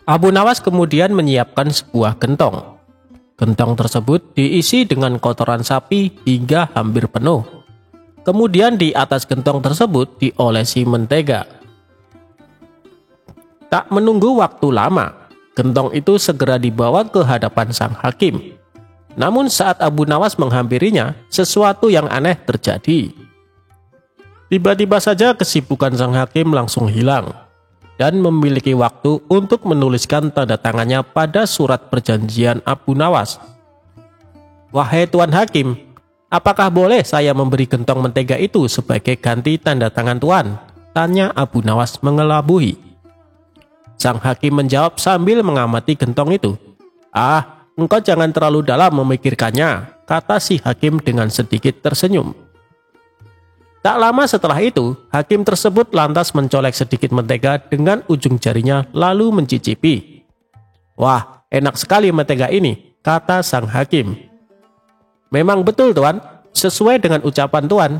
Abu Nawas kemudian menyiapkan sebuah gentong. Gentong tersebut diisi dengan kotoran sapi hingga hampir penuh. Kemudian di atas gentong tersebut diolesi mentega. Tak menunggu waktu lama, gentong itu segera dibawa ke hadapan sang hakim. Namun saat Abu Nawas menghampirinya, sesuatu yang aneh terjadi. Tiba-tiba saja kesibukan sang hakim langsung hilang dan memiliki waktu untuk menuliskan tanda tangannya pada surat perjanjian Abu Nawas. "Wahai Tuan Hakim, apakah boleh saya memberi gentong mentega itu sebagai ganti tanda tangan Tuan?" tanya Abu Nawas mengelabui. Sang hakim menjawab sambil mengamati gentong itu. "Ah, engkau jangan terlalu dalam memikirkannya," kata si hakim dengan sedikit tersenyum. Tak lama setelah itu, hakim tersebut lantas mencolek sedikit mentega dengan ujung jarinya lalu mencicipi. "Wah, enak sekali mentega ini," kata sang hakim. "Memang betul, Tuan, sesuai dengan ucapan Tuan.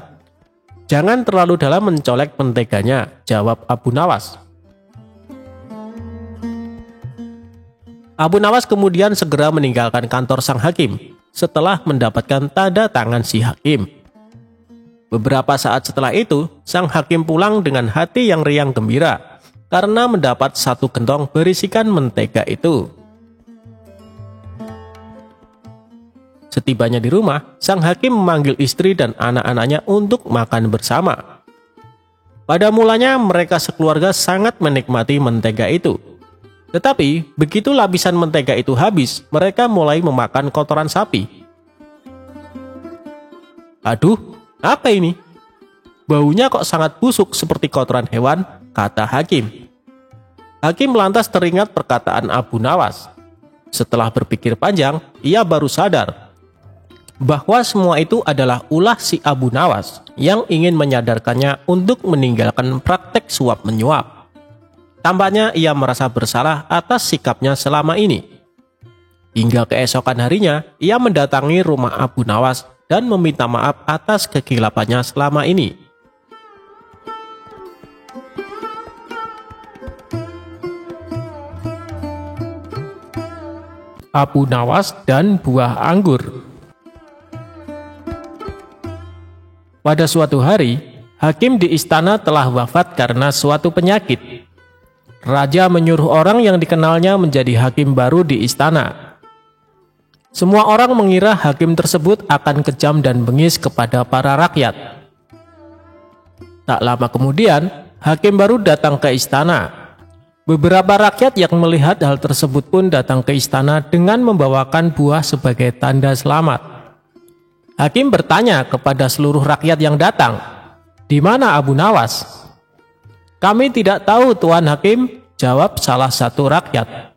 Jangan terlalu dalam mencolek menteganya," jawab Abu Nawas. Abu Nawas kemudian segera meninggalkan kantor sang hakim setelah mendapatkan tanda tangan si hakim. Beberapa saat setelah itu, sang hakim pulang dengan hati yang riang gembira karena mendapat satu gentong berisikan mentega itu. Setibanya di rumah, sang hakim memanggil istri dan anak-anaknya untuk makan bersama. Pada mulanya mereka sekeluarga sangat menikmati mentega itu. Tetapi begitu lapisan mentega itu habis, mereka mulai memakan kotoran sapi. "Aduh, apa ini? Baunya kok sangat busuk seperti kotoran hewan," kata hakim. Hakim lantas teringat perkataan Abu Nawas. Setelah berpikir panjang, ia baru sadar bahwa semua itu adalah ulah si Abu Nawas yang ingin menyadarkannya untuk meninggalkan praktek suap menyuap. Tampaknya ia merasa bersalah atas sikapnya selama ini. Hingga keesokan harinya, ia mendatangi rumah Abu Nawas dan meminta maaf atas kekilapannya selama ini. Abu Nawas dan buah anggur. Pada suatu hari, hakim di istana telah wafat karena suatu penyakit. Raja menyuruh orang yang dikenalnya menjadi hakim baru di istana. Semua orang mengira hakim tersebut akan kejam dan bengis kepada para rakyat. Tak lama kemudian, hakim baru datang ke istana. Beberapa rakyat yang melihat hal tersebut pun datang ke istana dengan membawakan buah sebagai tanda selamat. Hakim bertanya kepada seluruh rakyat yang datang, "Di mana Abu Nawas?" "Kami tidak tahu, Tuan Hakim," jawab salah satu rakyat.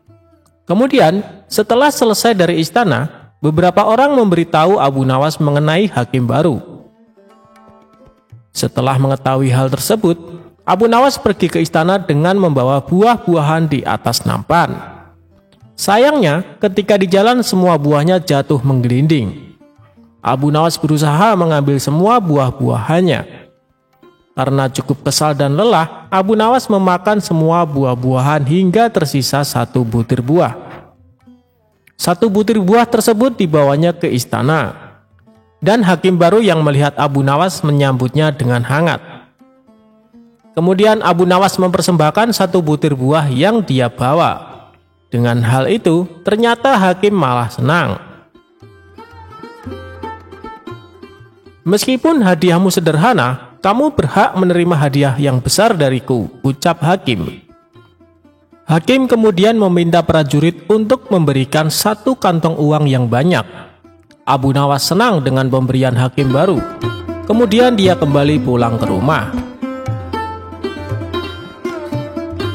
Kemudian, setelah selesai dari istana, beberapa orang memberitahu Abu Nawas mengenai hakim baru. Setelah mengetahui hal tersebut, Abu Nawas pergi ke istana dengan membawa buah-buahan di atas nampan. Sayangnya, ketika di jalan semua buahnya jatuh menggelinding. Abu Nawas berusaha mengambil semua buah-buahannya. Karena cukup kesal dan lelah, Abu Nawas memakan semua buah-buahan hingga tersisa satu butir buah. Satu butir buah tersebut dibawanya ke istana. Dan hakim baru yang melihat Abu Nawas menyambutnya dengan hangat. Kemudian Abu Nawas mempersembahkan satu butir buah yang dia bawa. Dengan hal itu, ternyata hakim malah senang. "Meskipun hadiahmu sederhana, kamu berhak menerima hadiah yang besar dariku," ucap hakim. Hakim kemudian meminta prajurit untuk memberikan satu kantong uang yang banyak. Abu Nawas senang dengan pemberian hakim baru. Kemudian dia kembali pulang ke rumah.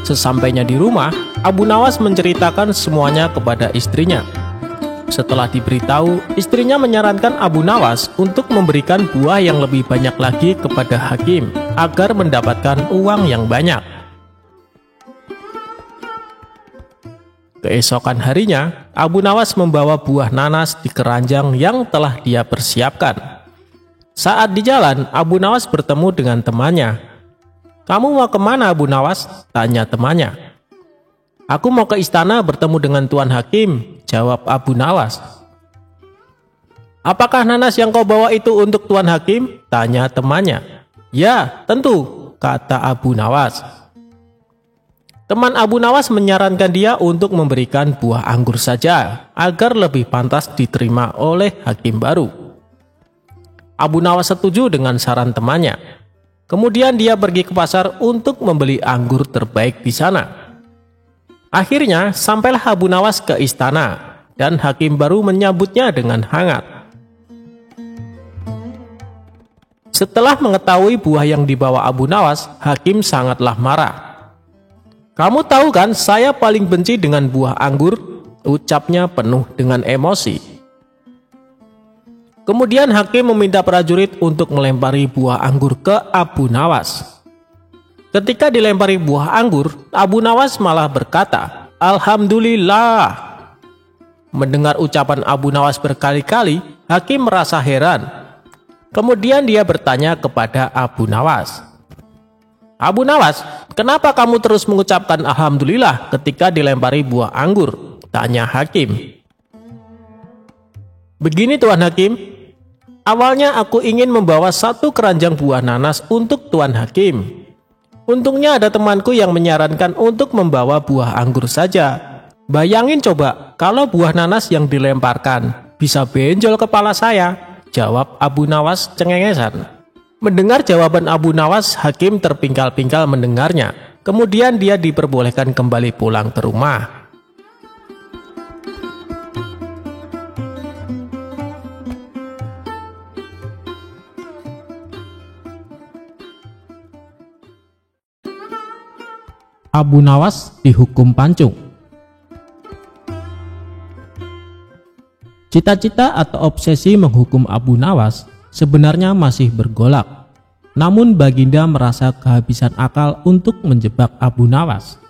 Sesampainya di rumah, Abu Nawas menceritakan semuanya kepada istrinya. Setelah diberitahu, istrinya menyarankan Abu Nawas untuk memberikan buah yang lebih banyak lagi kepada hakim agar mendapatkan uang yang banyak. Keesokan harinya, Abu Nawas membawa buah nanas di keranjang yang telah dia persiapkan. Saat di jalan, Abu Nawas bertemu dengan temannya. "Kamu mau kemana, Abu Nawas?" tanya temannya. "Aku mau ke istana bertemu dengan Tuan Hakim," jawab Abu Nawas. "Apakah nanas yang kau bawa itu untuk Tuan Hakim?" tanya temannya. "Ya, tentu," kata Abu Nawas. Teman Abu Nawas menyarankan dia untuk memberikan buah anggur saja agar lebih pantas diterima oleh hakim baru. Abu Nawas setuju dengan saran temannya. Kemudian dia pergi ke pasar untuk membeli anggur terbaik di sana. Akhirnya sampailah Abu Nawas ke istana dan hakim baru menyambutnya dengan hangat. Setelah mengetahui buah yang dibawa Abu Nawas, hakim sangatlah marah. "Kamu tahu kan saya paling benci dengan buah anggur," ucapnya penuh dengan emosi. Kemudian hakim meminta prajurit untuk melempari buah anggur ke Abu Nawas. Ketika dilempari buah anggur, Abu Nawas malah berkata, "Alhamdulillah." Mendengar ucapan Abu Nawas berkali-kali, hakim merasa heran. Kemudian dia bertanya kepada Abu Nawas, "Abu Nawas, kenapa kamu terus mengucapkan Alhamdulillah ketika dilempari buah anggur?" tanya hakim. "Begini Tuan Hakim, awalnya aku ingin membawa 1 keranjang buah nanas untuk Tuan Hakim. Untungnya ada temanku yang menyarankan untuk membawa buah anggur saja. Bayangin coba kalau buah nanas yang dilemparkan bisa benjol kepala saya," jawab Abu Nawas cengengesan. Mendengar jawaban Abu Nawas, hakim terpingkal-pingkal mendengarnya. Kemudian dia diperbolehkan kembali pulang ke rumah. Abu Nawas dihukum pancung. Cita-cita atau obsesi menghukum Abu Nawas sebenarnya masih bergolak. Namun Baginda merasa kehabisan akal untuk menjebak Abu Nawas.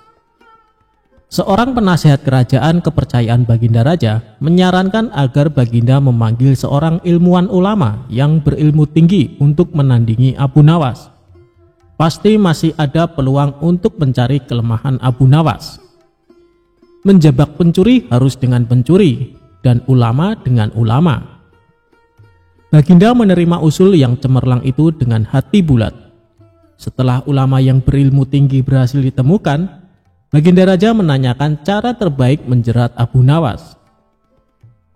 Seorang penasehat kerajaan kepercayaan Baginda Raja menyarankan agar Baginda memanggil seorang ilmuwan ulama yang berilmu tinggi untuk menandingi Abu Nawas. Pasti masih ada peluang untuk mencari kelemahan Abu Nawas. Menjebak pencuri harus dengan pencuri, dan ulama dengan ulama. Baginda menerima usul yang cemerlang itu dengan hati bulat. Setelah ulama yang berilmu tinggi berhasil ditemukan, Baginda Raja menanyakan cara terbaik menjerat Abu Nawas.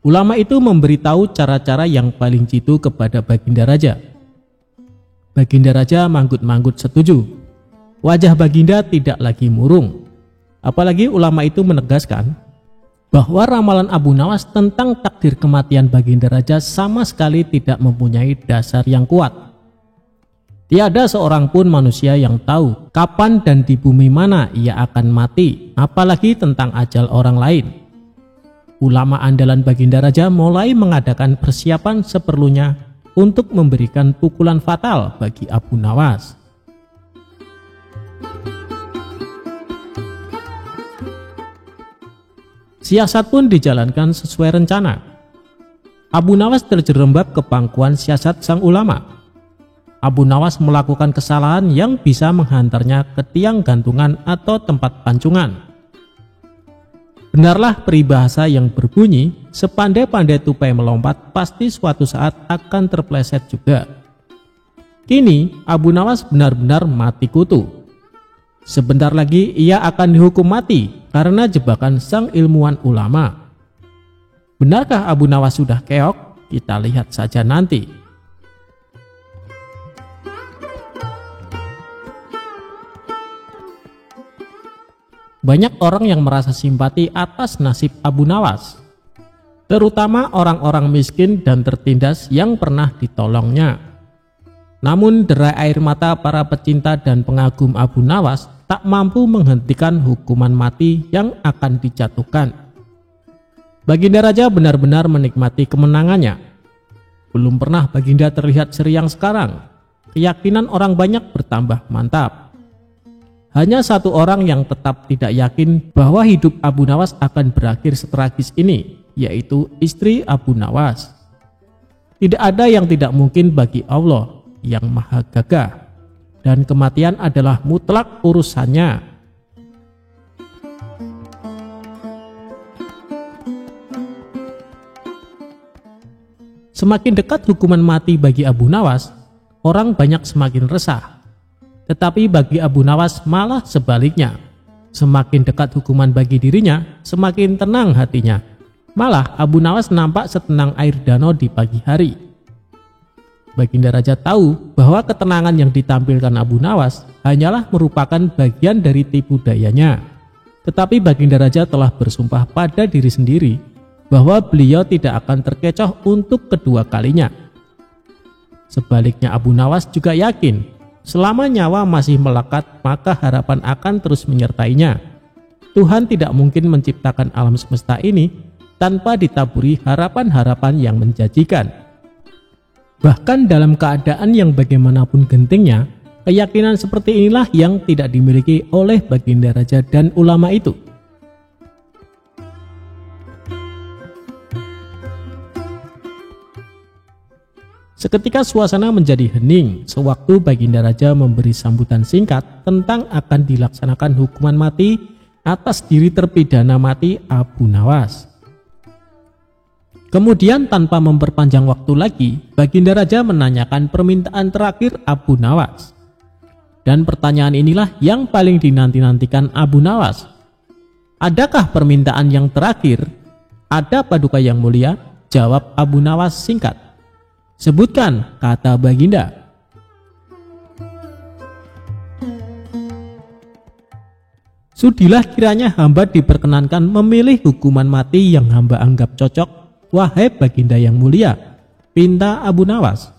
Ulama itu memberitahu cara-cara yang paling jitu kepada Baginda Raja. Baginda Raja manggut-manggut setuju. Wajah Baginda tidak lagi murung. Apalagi ulama itu menegaskan bahwa ramalan Abu Nawas tentang takdir kematian Baginda Raja sama sekali tidak mempunyai dasar yang kuat. Tiada seorang pun manusia yang tahu kapan dan di bumi mana ia akan mati, apalagi tentang ajal orang lain. Ulama andalan Baginda Raja mulai mengadakan persiapan seperlunya untuk memberikan pukulan fatal bagi Abu Nawas. Siasat pun dijalankan sesuai rencana. Abu Nawas terjerembab ke pangkuan siasat sang ulama. Abu Nawas melakukan kesalahan yang bisa menghantarnya ke tiang gantungan atau tempat pancungan. Benarlah peribahasa yang berbunyi, sepandai-pandai tupai melompat pasti suatu saat akan terpleset juga. Kini Abu Nawas benar-benar mati kutu. Sebentar lagi ia akan dihukum mati karena jebakan sang ilmuwan ulama. Benarkah Abu Nawas sudah keok? Kita lihat saja nanti. Banyak orang yang merasa simpati atas nasib Abu Nawas, terutama orang-orang miskin dan tertindas yang pernah ditolongnya. Namun derai air mata para pecinta dan pengagum Abu Nawas tak mampu menghentikan hukuman mati yang akan dijatuhkan. Baginda Raja benar-benar menikmati kemenangannya. Belum pernah Baginda terlihat seriang sekarang. Keyakinan orang banyak bertambah mantap. Hanya satu orang yang tetap tidak yakin bahwa hidup Abu Nawas akan berakhir setragis ini, yaitu istri Abu Nawas. Tidak ada yang tidak mungkin bagi Allah yang maha gagah, dan kematian adalah mutlak urusannya. Semakin dekat hukuman mati bagi Abu Nawas, orang banyak semakin resah. Tetapi bagi Abu Nawas malah sebaliknya. Semakin dekat hukuman bagi dirinya, semakin tenang hatinya. Malah Abu Nawas nampak setenang air danau di pagi hari. Baginda Raja tahu bahwa ketenangan yang ditampilkan Abu Nawas hanyalah merupakan bagian dari tipu dayanya. Tetapi Baginda Raja telah bersumpah pada diri sendiri bahwa beliau tidak akan terkecoh untuk kedua kalinya. Sebaliknya Abu Nawas juga yakin selama nyawa masih melekat, maka harapan akan terus menyertainya. Tuhan tidak mungkin menciptakan alam semesta ini tanpa ditaburi harapan-harapan yang menjanjikan. Bahkan dalam keadaan yang bagaimanapun gentingnya, keyakinan seperti inilah yang tidak dimiliki oleh Baginda Raja dan ulama itu. Seketika suasana menjadi hening sewaktu Baginda Raja memberi sambutan singkat tentang akan dilaksanakan hukuman mati atas diri terpidana mati Abu Nawas. Kemudian tanpa memperpanjang waktu lagi, Baginda Raja menanyakan permintaan terakhir Abu Nawas. Dan pertanyaan inilah yang paling dinanti-nantikan Abu Nawas. Adakah permintaan yang terakhir? Ada Paduka Yang Mulia, jawab Abu Nawas singkat. Sebutkan, kata Baginda. Sudilah kiranya hamba diperkenankan memilih hukuman mati yang hamba anggap cocok, wahai Baginda Yang Mulia, pinta Abu Nawas.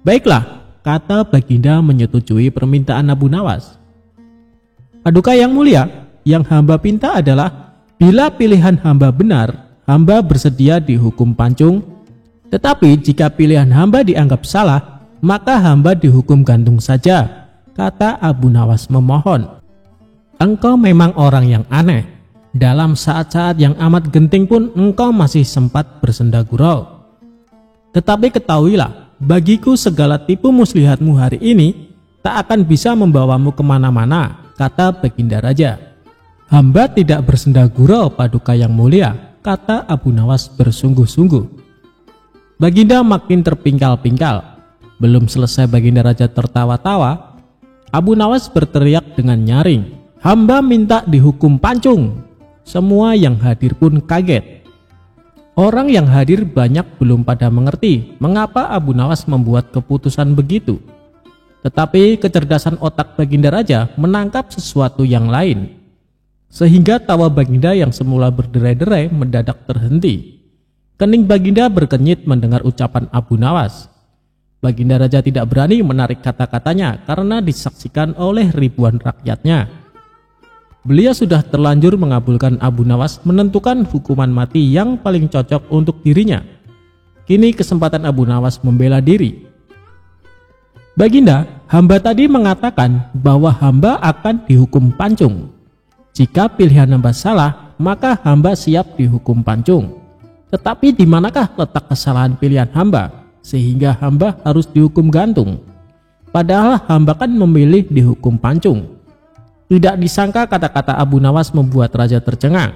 Baiklah, kata Baginda menyetujui permintaan Abu Nawas. Paduka Yang Mulia, yang hamba pinta adalah bila pilihan hamba benar, hamba bersedia dihukum pancung. Tetapi jika pilihan hamba dianggap salah, maka hamba dihukum gantung saja, kata Abu Nawas memohon. Engkau memang orang yang aneh. Dalam saat-saat yang amat genting pun engkau masih sempat bersenda gurau. Tetapi ketahuilah, bagiku segala tipu muslihatmu hari ini tak akan bisa membawamu kemana-mana, kata Baginda Raja. Hamba tidak bersenda gurau, Paduka Yang Mulia, kata Abu Nawas bersungguh-sungguh. Baginda makin terpingkal-pingkal. Belum selesai Baginda Raja tertawa-tawa, Abu Nawas berteriak dengan nyaring, hamba minta dihukum pancung. Semua yang hadir pun kaget. Orang yang hadir banyak belum pada mengerti mengapa Abu Nawas membuat keputusan begitu. Tetapi kecerdasan otak Baginda Raja menangkap sesuatu yang lain, sehingga tawa Baginda yang semula berderai-derai mendadak terhenti. Kening Baginda berkenyit mendengar ucapan Abu Nawas. Baginda Raja tidak berani menarik kata-katanya karena disaksikan oleh ribuan rakyatnya. Beliau sudah terlanjur mengabulkan Abu Nawas menentukan hukuman mati yang paling cocok untuk dirinya. Kini kesempatan Abu Nawas membela diri. Baginda, hamba tadi mengatakan bahwa hamba akan dihukum pancung. Jika pilihan hamba salah, maka hamba siap dihukum pancung. Tetapi di manakah letak kesalahan pilihan hamba sehingga hamba harus dihukum gantung? Padahal hamba kan memilih dihukum pancung. Tidak disangka kata-kata Abu Nawas membuat Raja tercengang.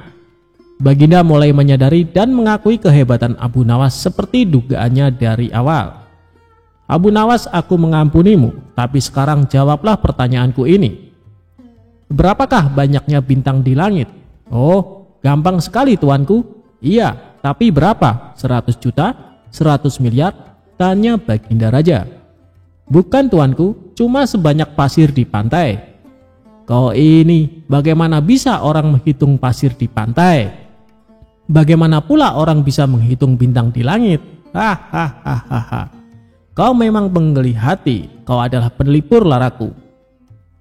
Baginda mulai menyadari dan mengakui kehebatan Abu Nawas seperti dugaannya dari awal. Abu Nawas, aku mengampunimu, tapi sekarang jawablah pertanyaanku ini. Berapakah banyaknya bintang di langit? Oh, gampang sekali tuanku. Iya. Tapi berapa? 100 juta? 100 miliar? Tanya Baginda Raja. Bukan tuanku, cuma sebanyak pasir di pantai. Kau ini, bagaimana bisa orang menghitung pasir di pantai? Bagaimana pula orang bisa menghitung bintang di langit? Hahaha. Kau memang penggeli hati, kau adalah penelipur laraku.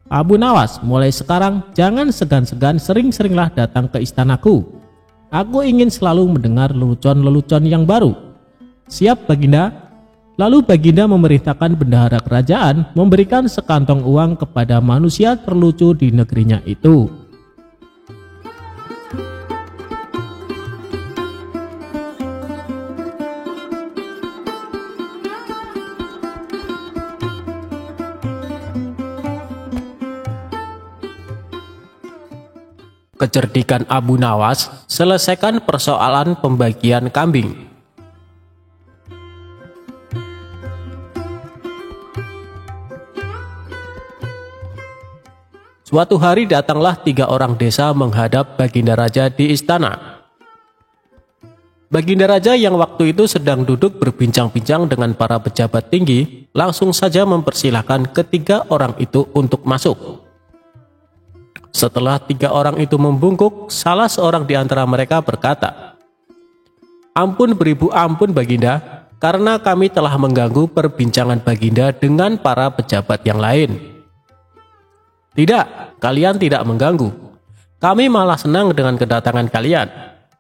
Abu Nawas, mulai sekarang jangan segan-segan sering-seringlah datang ke istanaku. Aku ingin selalu mendengar lelucon-lelucon yang baru. Siap Baginda? Lalu Baginda memerintahkan bendahara kerajaan memberikan sekantong uang kepada manusia terlucu di negerinya itu. Kecerdikan Abu Nawas, selesaikan persoalan pembagian kambing. Suatu hari datanglah 3 orang desa menghadap Baginda Raja di istana. Baginda Raja yang waktu itu sedang duduk berbincang-bincang dengan para pejabat tinggi, langsung saja mempersilahkan ketiga orang itu untuk masuk. Setelah 3 orang itu membungkuk, salah seorang di antara mereka berkata, "Ampun beribu ampun Baginda, karena kami telah mengganggu perbincangan Baginda dengan para pejabat yang lain." "Tidak, kalian tidak mengganggu. Kami malah senang dengan kedatangan kalian.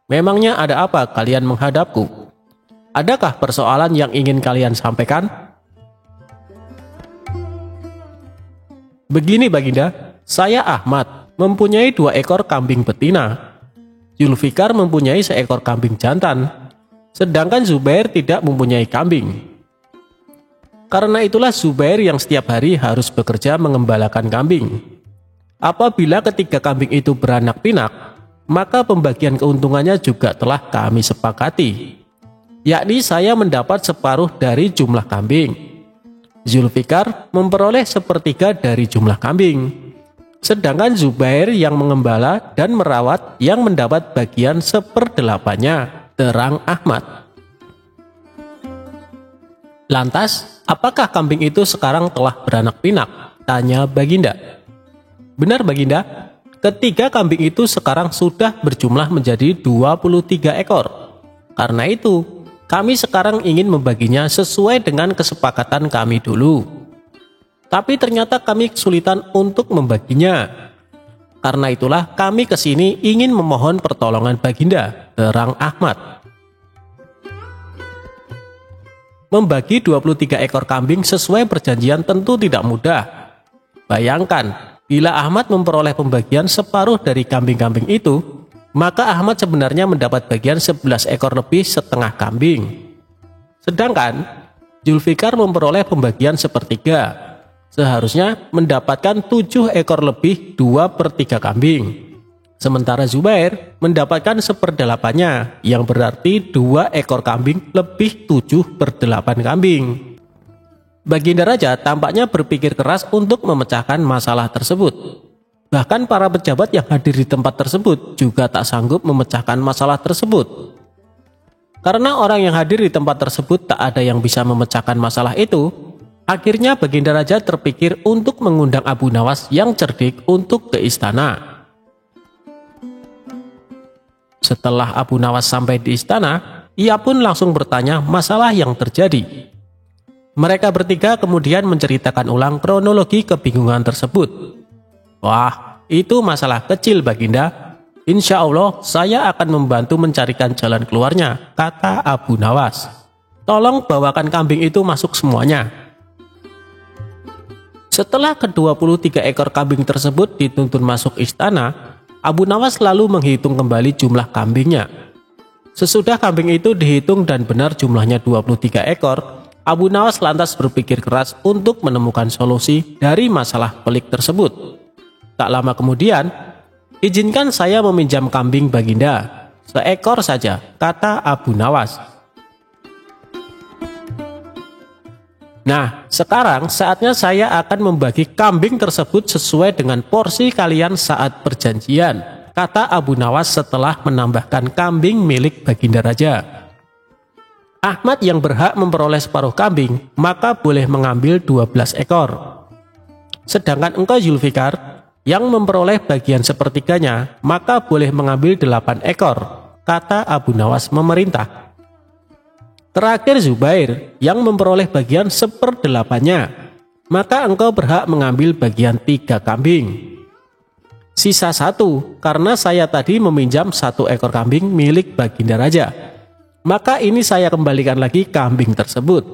Memangnya ada apa kalian menghadapku? Adakah persoalan yang ingin kalian sampaikan?" Begini Baginda, saya Ahmad mempunyai 2 ekor kambing betina. Zulfikar mempunyai seekor kambing jantan, sedangkan Zubair tidak mempunyai kambing. Karena itulah Zubair yang setiap hari harus bekerja mengembalakan kambing. Apabila ketiga kambing itu beranak pinak, maka pembagian keuntungannya juga telah kami sepakati, yakni saya mendapat separuh dari jumlah kambing. Zulfikar memperoleh sepertiga dari jumlah kambing, sedangkan Zubair yang mengembala dan merawat yang mendapat bagian 1/8-nya, terang Ahmad. Lantas, apakah kambing itu sekarang telah beranak pinak? Tanya Baginda. Benar Baginda, ketiga kambing itu sekarang sudah berjumlah menjadi 23 ekor. Karena itu, kami sekarang ingin membaginya sesuai dengan kesepakatan kami dulu. Tapi ternyata kami kesulitan untuk membaginya. Karena itulah kami kesini ingin memohon pertolongan Baginda, terang Ahmad. Membagi 23 ekor kambing sesuai perjanjian tentu tidak mudah. Bayangkan, bila Ahmad memperoleh pembagian separuh dari kambing-kambing itu, maka Ahmad sebenarnya mendapat bagian 11 ekor lebih setengah kambing. Sedangkan Zulfikar memperoleh pembagian 1/3, seharusnya mendapatkan 7 ekor lebih 2/3 kambing. Sementara Zubair mendapatkan 1/8-nya, yang berarti 2 ekor kambing lebih 7/8 kambing. Baginda Raja tampaknya berpikir keras untuk memecahkan masalah tersebut. Bahkan para pejabat yang hadir di tempat tersebut juga tak sanggup memecahkan masalah tersebut. Karena orang yang hadir di tempat tersebut tak ada yang bisa memecahkan masalah itu, akhirnya Baginda Raja terpikir untuk mengundang Abu Nawas yang cerdik untuk ke istana. Setelah Abu Nawas sampai di istana, ia pun langsung bertanya masalah yang terjadi. Mereka bertiga kemudian menceritakan ulang kronologi kebingungan tersebut. Wah, itu masalah kecil Baginda. Insya Allah saya akan membantu mencarikan jalan keluarnya, kata Abu Nawas. Tolong bawakan kambing itu masuk semuanya. Setelah ke-23 ekor kambing tersebut dituntun masuk istana, Abu Nawas lalu menghitung kembali jumlah kambingnya. Sesudah kambing itu dihitung dan benar jumlahnya 23 ekor, Abu Nawas lantas berpikir keras untuk menemukan solusi dari masalah pelik tersebut. Tak lama kemudian, izinkan saya meminjam kambing Baginda, seekor saja, kata Abu Nawas. Nah, sekarang saatnya saya akan membagi kambing tersebut sesuai dengan porsi kalian saat perjanjian, kata Abu Nawas setelah menambahkan kambing milik Baginda Raja. Ahmad yang berhak memperoleh separuh kambing, maka boleh mengambil 12 ekor. Sedangkan engkau Zulfikar, yang memperoleh bagian 1/3-nya, maka boleh mengambil 8 ekor, kata Abu Nawas memerintah. Terakhir Zubair, yang memperoleh bagian 1/8-nya, maka engkau berhak mengambil bagian 3 kambing. Sisa 1, karena saya tadi meminjam 1 ekor kambing milik Baginda Raja, maka ini saya kembalikan lagi kambing tersebut.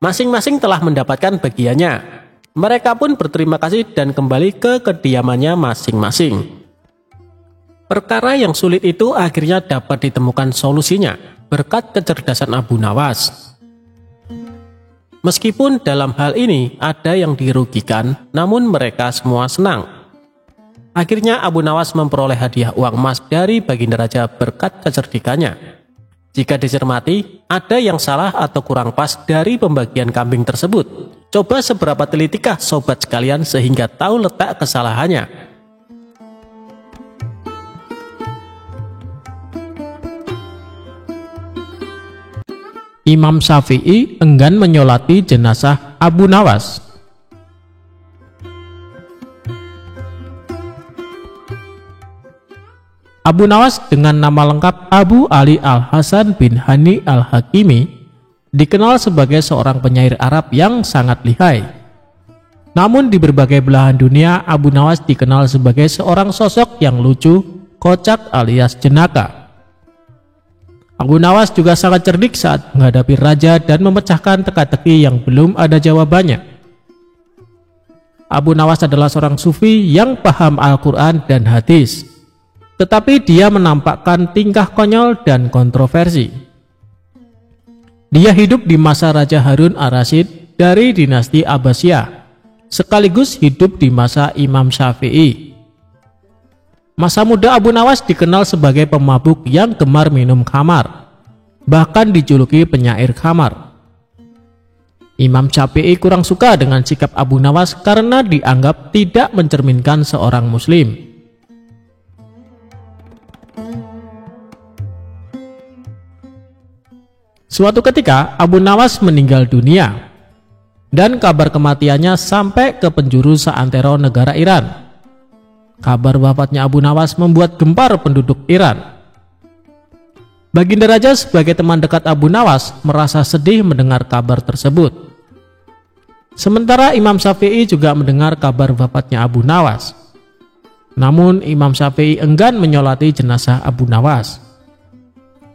Masing-masing telah mendapatkan bagiannya. Mereka pun berterima kasih dan kembali ke kediamannya masing-masing. Perkara yang sulit itu akhirnya dapat ditemukan solusinya berkat kecerdasan Abu Nawas. Meskipun dalam hal ini ada yang dirugikan, namun mereka semua senang. Akhirnya Abu Nawas memperoleh hadiah uang emas dari Baginda Raja berkat kecerdikannya. Jika dicermati, ada yang salah atau kurang pas dari pembagian kambing tersebut. Coba seberapa telitikah sobat sekalian sehingga tahu letak kesalahannya. Imam Syafi'i enggan menyolati jenazah Abu Nawas. Abu Nawas dengan nama lengkap Abu Ali Al-Hasan bin Hani Al-Hakimi dikenal sebagai seorang penyair Arab yang sangat lihai. Namun di berbagai belahan dunia, Abu Nawas dikenal sebagai seorang sosok yang lucu, kocak alias jenaka. Abu Nawas juga sangat cerdik saat menghadapi raja dan memecahkan teka-teki yang belum ada jawabannya. Abu Nawas adalah seorang sufi yang paham Al-Quran dan hadis, tetapi dia menampakkan tingkah konyol dan kontroversi. Dia hidup di masa Raja Harun ar-Rasyid dari dinasti Abbasiyah, sekaligus hidup di masa Imam Syafi'i. Masa muda Abu Nawas dikenal sebagai pemabuk yang gemar minum khamar, bahkan dijuluki penyair khamar. Imam Syafi'i kurang suka dengan sikap Abu Nawas karena dianggap tidak mencerminkan seorang muslim. Suatu ketika Abu Nawas meninggal dunia dan kabar kematiannya sampai ke penjuru seantero negara Iran. Kabar wafatnya Abu Nawas membuat gempar penduduk Iran. Baginda Raja sebagai teman dekat Abu Nawas merasa sedih mendengar kabar tersebut. Sementara Imam Syafi'i juga mendengar kabar wafatnya Abu Nawas. Namun Imam Syafi'i enggan menyolati jenazah Abu Nawas.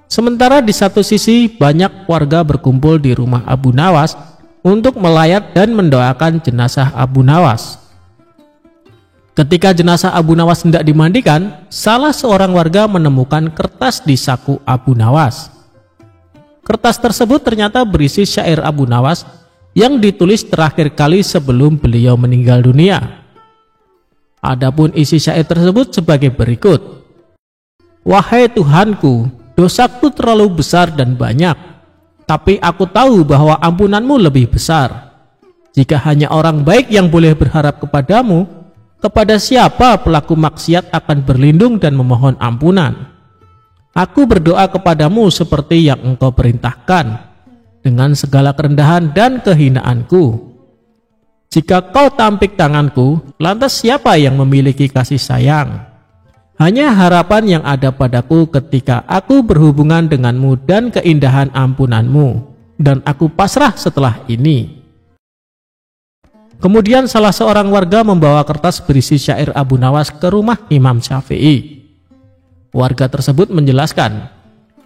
Sementara di satu sisi banyak warga berkumpul di rumah Abu Nawas untuk melayat dan mendoakan jenazah Abu Nawas. Ketika jenazah Abu Nawas hendak dimandikan, salah seorang warga menemukan kertas di saku Abu Nawas. Kertas tersebut ternyata berisi syair Abu Nawas yang ditulis terakhir kali sebelum beliau meninggal dunia. Adapun isi syair tersebut sebagai berikut. Wahai Tuhanku, dosaku terlalu besar dan banyak, tapi aku tahu bahwa ampunanmu lebih besar. Jika hanya orang baik yang boleh berharap kepadamu, kepada siapa pelaku maksiat akan berlindung dan memohon ampunan? Aku berdoa kepadamu seperti yang engkau perintahkan, dengan segala kerendahan dan kehinaanku. Jika kau tampik tanganku, lantas siapa yang memiliki kasih sayang? Hanya harapan yang ada padaku ketika aku berhubungan denganmu dan keindahan ampunanmu, dan aku pasrah setelah ini. Kemudian salah seorang warga membawa kertas berisi syair Abu Nawas ke rumah Imam Syafi'i. Warga tersebut menjelaskan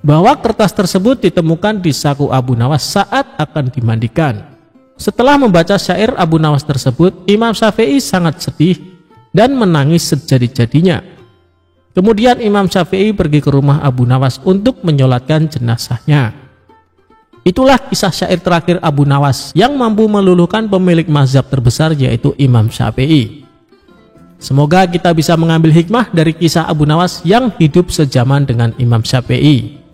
bahwa kertas tersebut ditemukan di saku Abu Nawas saat akan dimandikan. Setelah membaca syair Abu Nawas tersebut, Imam Syafi'i sangat sedih dan menangis sejadi-jadinya. Kemudian Imam Syafi'i pergi ke rumah Abu Nawas untuk menyolatkan jenazahnya. Itulah kisah syair terakhir Abu Nawas yang mampu meluluhkan pemilik mazhab terbesar, yaitu Imam Syafi'i. Semoga kita bisa mengambil hikmah dari kisah Abu Nawas yang hidup sejaman dengan Imam Syafi'i.